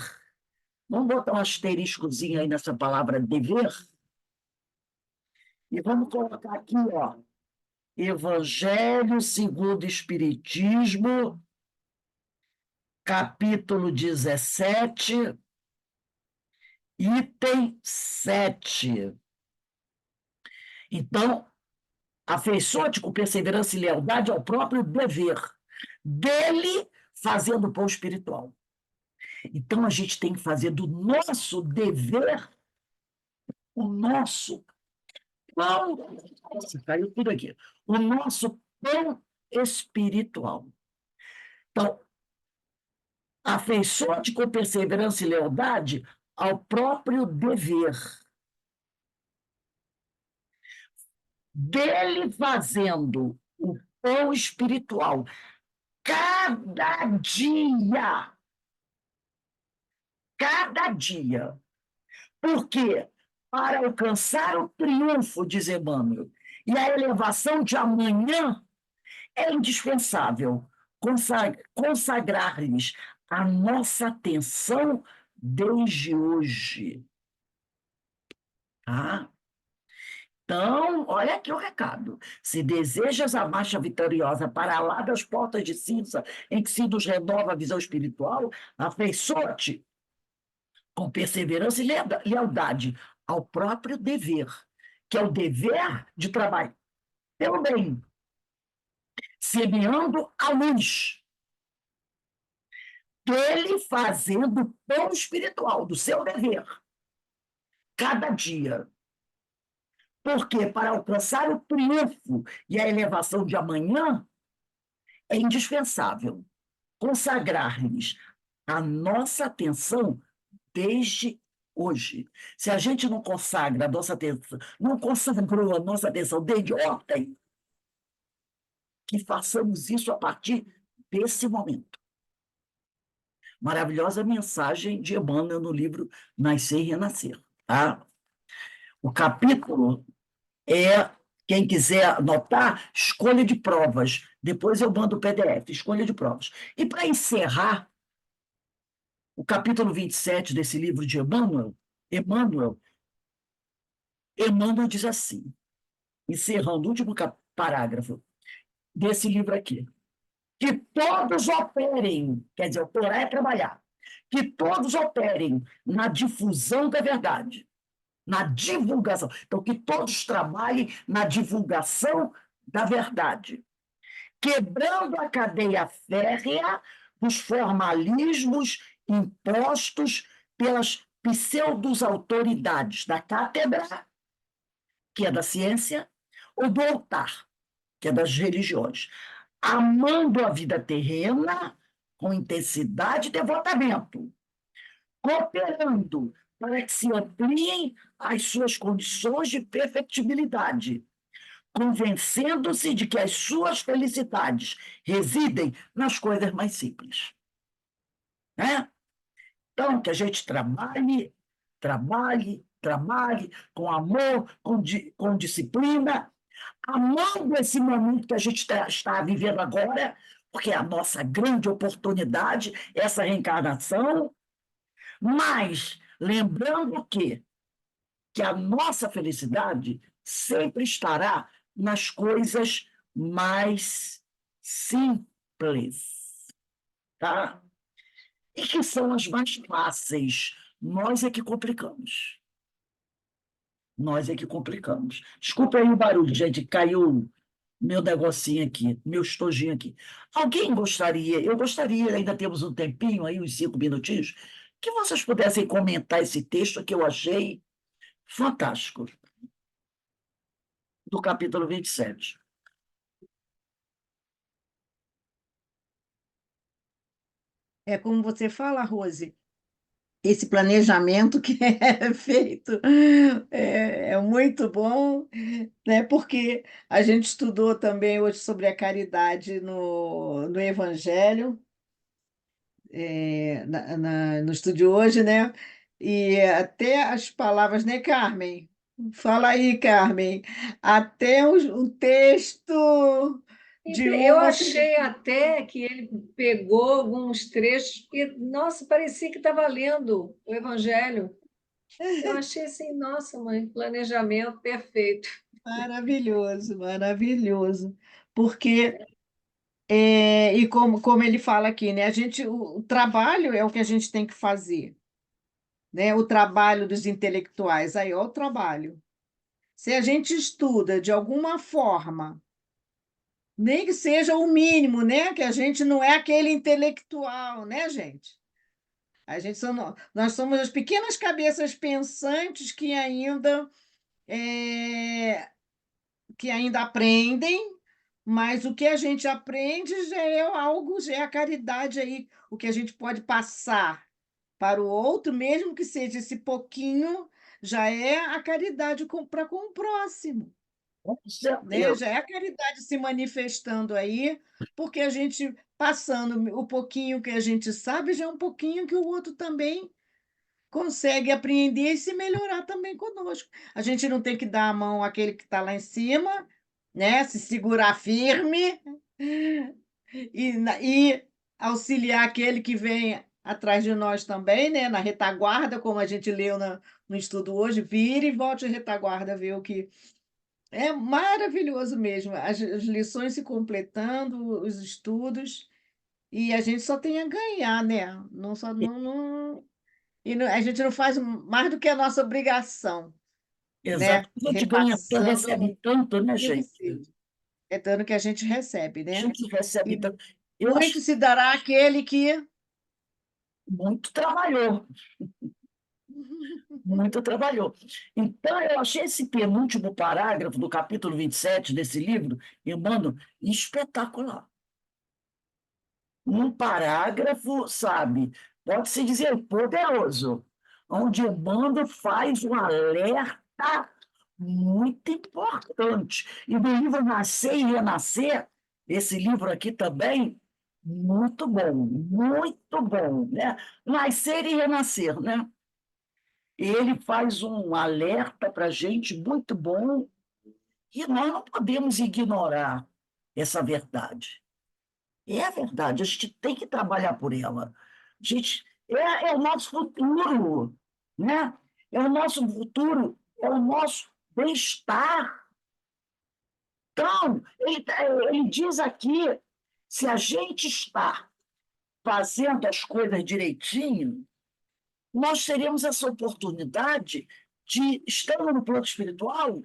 Vamos botar um asteriscozinho aí nessa palavra dever? E vamos colocar aqui, ó, Evangelho segundo o Espiritismo, capítulo 17, item 7. Então, afeiçoa-te com perseverança e lealdade ao próprio dever, dele fazendo o pão espiritual. Então, a gente tem que fazer do nosso dever o nosso pão. Nossa, caiu tudo aqui. O nosso pão espiritual. Então, afeiçoa-te com perseverança e lealdade ao próprio dever, dele fazendo o pão espiritual cada dia. Cada dia. Por quê? Para alcançar o triunfo, diz Emmanuel, e a elevação de amanhã, é indispensável consagrar-lhes a nossa atenção desde hoje. Tá? Então, olha aqui o recado. Se desejas a marcha vitoriosa para lá das portas de cinza, em que se nos renova a visão espiritual, afeiçoa-te com perseverança e lealdade ao próprio dever, que é o dever de trabalho pelo bem, semeando a luz, dele fazendo o pão espiritual do seu dever, cada dia. Porque para alcançar o triunfo e a elevação de amanhã, é indispensável consagrar-lhes a nossa atenção desde hoje. Se a gente não consagra a nossa atenção, não consagrou a nossa atenção desde ontem, que façamos isso a partir desse momento. Maravilhosa mensagem de Emmanuel no livro Nascer e Renascer. Tá? O capítulo é Quem quiser anotar, escolha de provas. Depois eu mando o PDF, escolha de provas. E para encerrar, o capítulo 27 desse livro de Emmanuel diz assim, encerrando o último parágrafo desse livro aqui, que todos operem, quer dizer, operar é trabalhar, que todos operem na difusão da verdade, na divulgação. Então, que todos trabalhem na divulgação da verdade, quebrando a cadeia férrea dos formalismos impostos pelas pseudo-autoridades da cátedra, que é da ciência, ou do altar, que é das religiões, amando a vida terrena com intensidade e devotamento, cooperando para que se ampliem as suas condições de perfectibilidade, convencendo-se de que as suas felicidades residem nas coisas mais simples. Né? Então, que a gente trabalhe com amor, com disciplina, amando esse momento que a gente está vivendo agora, porque é a nossa grande oportunidade, essa reencarnação, mas lembrando que a nossa felicidade sempre estará nas coisas mais simples, tá? E que são as mais fáceis. Nós é que complicamos. Nós é que complicamos. Desculpa aí o barulho, gente, caiu meu negocinho aqui, meu estojinho aqui. Alguém gostaria, eu gostaria, ainda temos um tempinho aí, uns 5 minutinhos, que vocês pudessem comentar esse texto que eu achei fantástico, do capítulo 27. É como você fala, Rose, esse planejamento que é feito é muito bom, né? Porque a gente estudou também hoje sobre a caridade no Evangelho, no estudo de hoje, né? E até as palavras, né, Carmen? Fala aí, Carmen. Até o texto de Eu uma. achei até que ele pegou alguns trechos, porque, nossa, parecia que estava lendo o Evangelho. Eu achei assim, nossa, mãe, planejamento perfeito. Maravilhoso, maravilhoso. Porque, e como ele fala aqui, né? O trabalho é o que a gente tem que fazer, né? O trabalho dos intelectuais, aí, ó, o trabalho. Se a gente estuda de alguma forma, nem que seja o mínimo, né? Que a gente não é aquele intelectual, né, gente? Nós somos as pequenas cabeças pensantes é, que ainda aprendem, mas o que a gente aprende já é algo, já é a caridade aí, o que a gente pode passar para o outro, mesmo que seja esse pouquinho, já é a caridade para com o próximo, Com né? certeza. Já é a caridade se manifestando aí, porque a gente passando o pouquinho que a gente sabe, já é um pouquinho que o outro também consegue apreender e se melhorar também conosco. A gente não tem que dar a mão àquele que está lá em cima, né? Se segurar firme e auxiliar aquele que vem atrás de nós também, né? Na retaguarda, como a gente leu no estudo hoje, vire e volte à retaguarda, ver o que. É maravilhoso mesmo, as lições se completando, os estudos, e a gente só tem a ganhar, né? Não, só, a gente não faz mais do que a nossa obrigação, Exato. né? A gente ganha, Repassando recebe tanto, né, e gente? recebe. É dando que a gente recebe, A né? gente recebe E tanto. Eu acho muito se dará àquele que. muito trabalhou, muito trabalhou. Então, eu achei esse penúltimo parágrafo do capítulo 27 desse livro, Emmanuel, espetacular. Um parágrafo, sabe, pode-se dizer poderoso, onde Emmanuel faz um alerta muito importante. E no livro Nascer e Renascer, esse livro aqui também, muito bom, né? Nascer e Renascer, né? Ele faz um alerta para a gente muito bom E nós não podemos ignorar essa verdade. É a verdade, a gente tem que trabalhar por ela. Gente, é o nosso futuro, né? É o nosso futuro, é o nosso bem-estar. Então, ele diz aqui, se a gente está fazendo as coisas direitinho, nós teremos essa oportunidade de, estando no plano espiritual,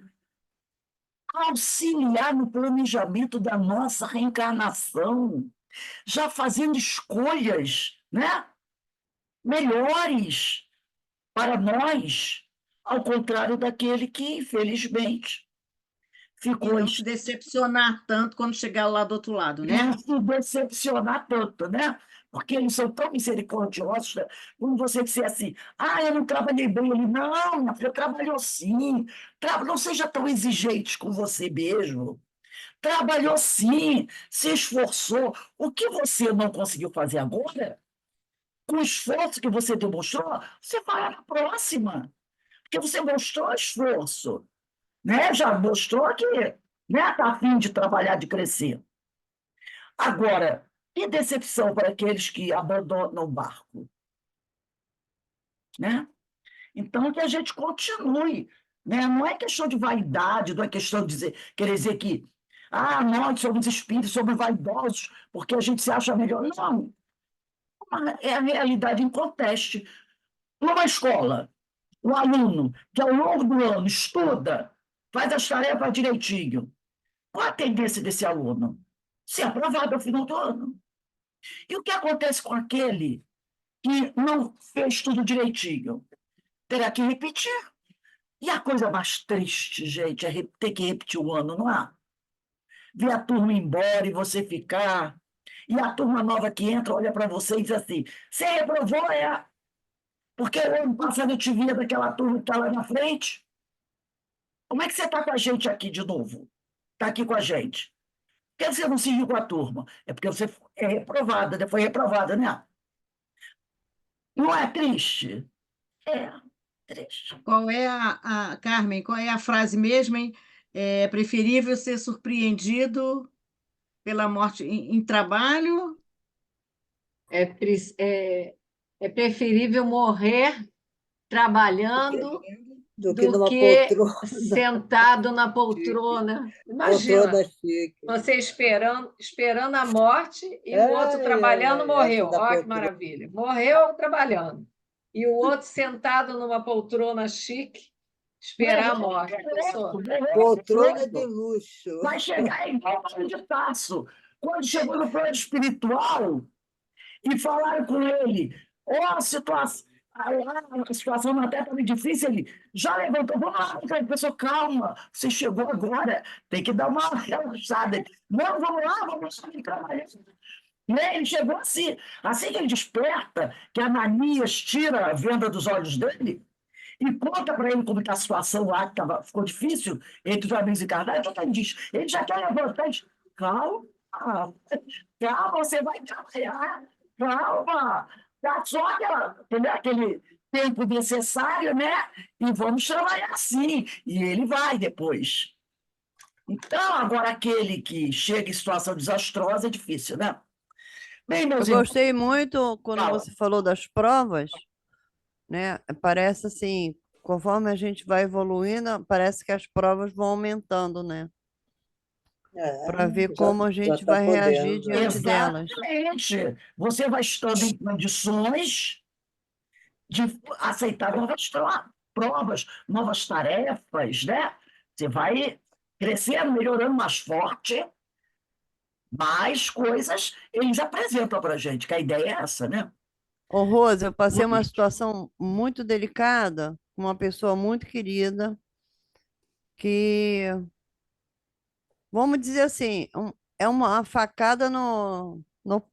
auxiliar no planejamento da nossa reencarnação, já fazendo escolhas, né, melhores para nós, ao contrário daquele que, infelizmente, E ficou não se decepcionar tanto quando chegar lá do outro lado, né? não se decepcionar tanto, né? Porque eles são tão misericordiosos, né? Como você disser assim, eu não trabalhei bem. Ele, não, minha filha, trabalhou sim. Não seja tão exigente com você mesmo. Trabalhou sim, se esforçou. O que você não conseguiu fazer agora, com o esforço que você demonstrou, você vai na próxima. Porque você mostrou esforço, né? Já mostrou que está a fim de trabalhar, de crescer. Agora, que decepção para aqueles que abandonam o barco, né? Então, que a gente continue, né? Não é questão de vaidade, não é questão de querer dizer que nós somos espíritos, somos vaidosos, porque a gente se acha melhor. Não, é a realidade em conteste. Numa escola, o aluno que ao longo do ano estuda, faz as tarefas direitinho, qual a tendência desse aluno? Ser aprovado ao final do ano. E o que acontece com aquele que não fez tudo direitinho? Terá que repetir. E a coisa mais triste, gente, é ter que repetir o ano, não é? Ver a turma ir embora e você ficar. E a turma nova que entra olha para você e diz assim: você reprovou, é? Porque o ano passado eu te via daquela turma que está lá na frente. Como é que você está com a gente aqui de novo? Está aqui com a gente. Por que você não seguiu com a turma? É porque você é reprovada, né? Foi reprovada, né? Não é triste? É triste. Qual é Carmen, qual é a frase mesmo, hein? É preferível ser surpreendido pela morte em trabalho É preferível morrer trabalhando Do que do numa que poltrona sentado na chique. poltrona. Imagina, Poltrona chique. você esperando a morte e o outro Ai, ai, trabalhando ai, essa morreu. da Olha que poltrona. maravilha. Morreu trabalhando. E o outro sentado numa poltrona chique, esperar a morte. Pensou? Poltrona de luxo. Vai chegar igual o de Tasso. Quando chegou no plano espiritual e falaram com ele, a situação na Terra está muito difícil, ele já levantou, vamos lá, a pessoa, calma, você chegou agora, tem que dar uma relaxada. Não, vamos lá, vamos trabalhar. Ele chegou assim que ele desperta, que Ananias tira a venda dos olhos dele, e conta para ele como está a situação lá, que ficou difícil entre os amigos encarnados, ele já quer levantar e diz, calma, calma, você vai trabalhar, calma, dá só aquele tempo necessário, né? E vamos trabalhar assim. E ele vai depois. Então, agora aquele que chega em situação desastrosa é difícil, né? Bem, Eu meus irmãos, gostei muito quando fala. você falou das provas, né? Parece assim, conforme a gente vai evoluindo, parece que as provas vão aumentando, né? Para ver como a Já gente está vai reagir podendo. diante delas. Exatamente. Você vai estando em condições de aceitar novas provas, novas tarefas, né? Você vai crescendo, melhorando mais forte, mais coisas eles apresentam para a gente, que a ideia é essa, né? Ô, Rosa, eu passei uma situação muito delicada com uma pessoa muito querida, que, vamos dizer assim, é uma facada no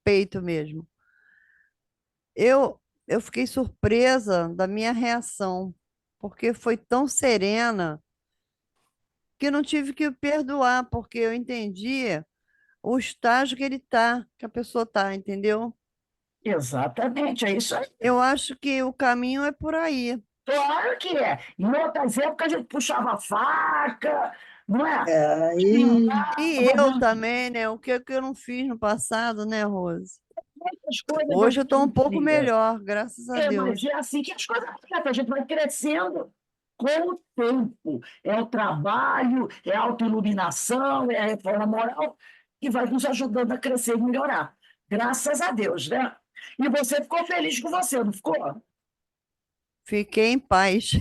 peito mesmo. Eu fiquei surpresa da minha reação, porque foi tão serena que eu não tive que perdoar, porque eu entendi o estágio que ele tá, que a pessoa tá, entendeu? Exatamente, é isso aí. Eu acho que o caminho é por aí. Claro que é. Em outras épocas a gente puxava a faca, não é? É, e Estimular, E eu também, né? O que eu não fiz no passado, né, Rose? as coisas da Hoje eu estou um pouco vida. melhor, graças a Mas Deus. é assim que as coisas acontecem, a gente vai crescendo com o tempo. É o trabalho, é a autoiluminação, é a reforma moral que vai nos ajudando a crescer e melhorar. Graças a Deus, né? E você ficou feliz com você, não ficou? Fiquei em paz.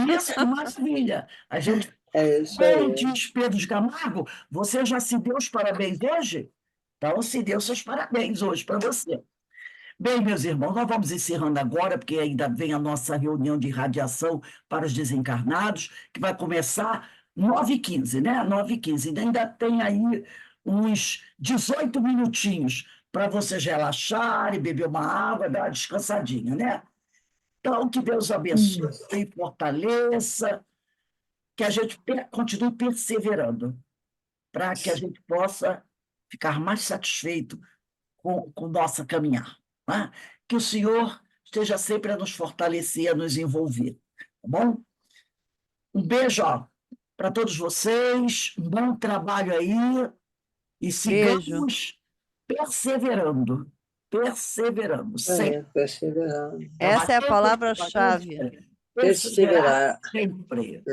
Isso, que maravilha! A gente, é isso como aí. diz Pedro de Camargo, você já se deu os parabéns hoje? Então, se deu seus parabéns hoje para você. Bem, meus irmãos, nós vamos encerrando agora, porque ainda vem a nossa reunião de radiação para os desencarnados, que vai começar 9h15, né? 9h15. Ainda tem aí uns 18 minutinhos para vocês relaxarem, beber uma água, dar uma descansadinha, né? Então, que Deus abençoe e fortaleça, que a gente continue perseverando, para que a gente possa ficar mais satisfeito com nossa caminhar. Né? Que o Senhor esteja sempre a nos fortalecer, a nos envolver. Tá bom? Um beijo para todos vocês, um bom trabalho aí e Beijo. sigamos perseverando. Perseverando, sempre. Perseverando. É uma Essa é a tentativa, palavra-chave. perseverar Perseverar. sempre.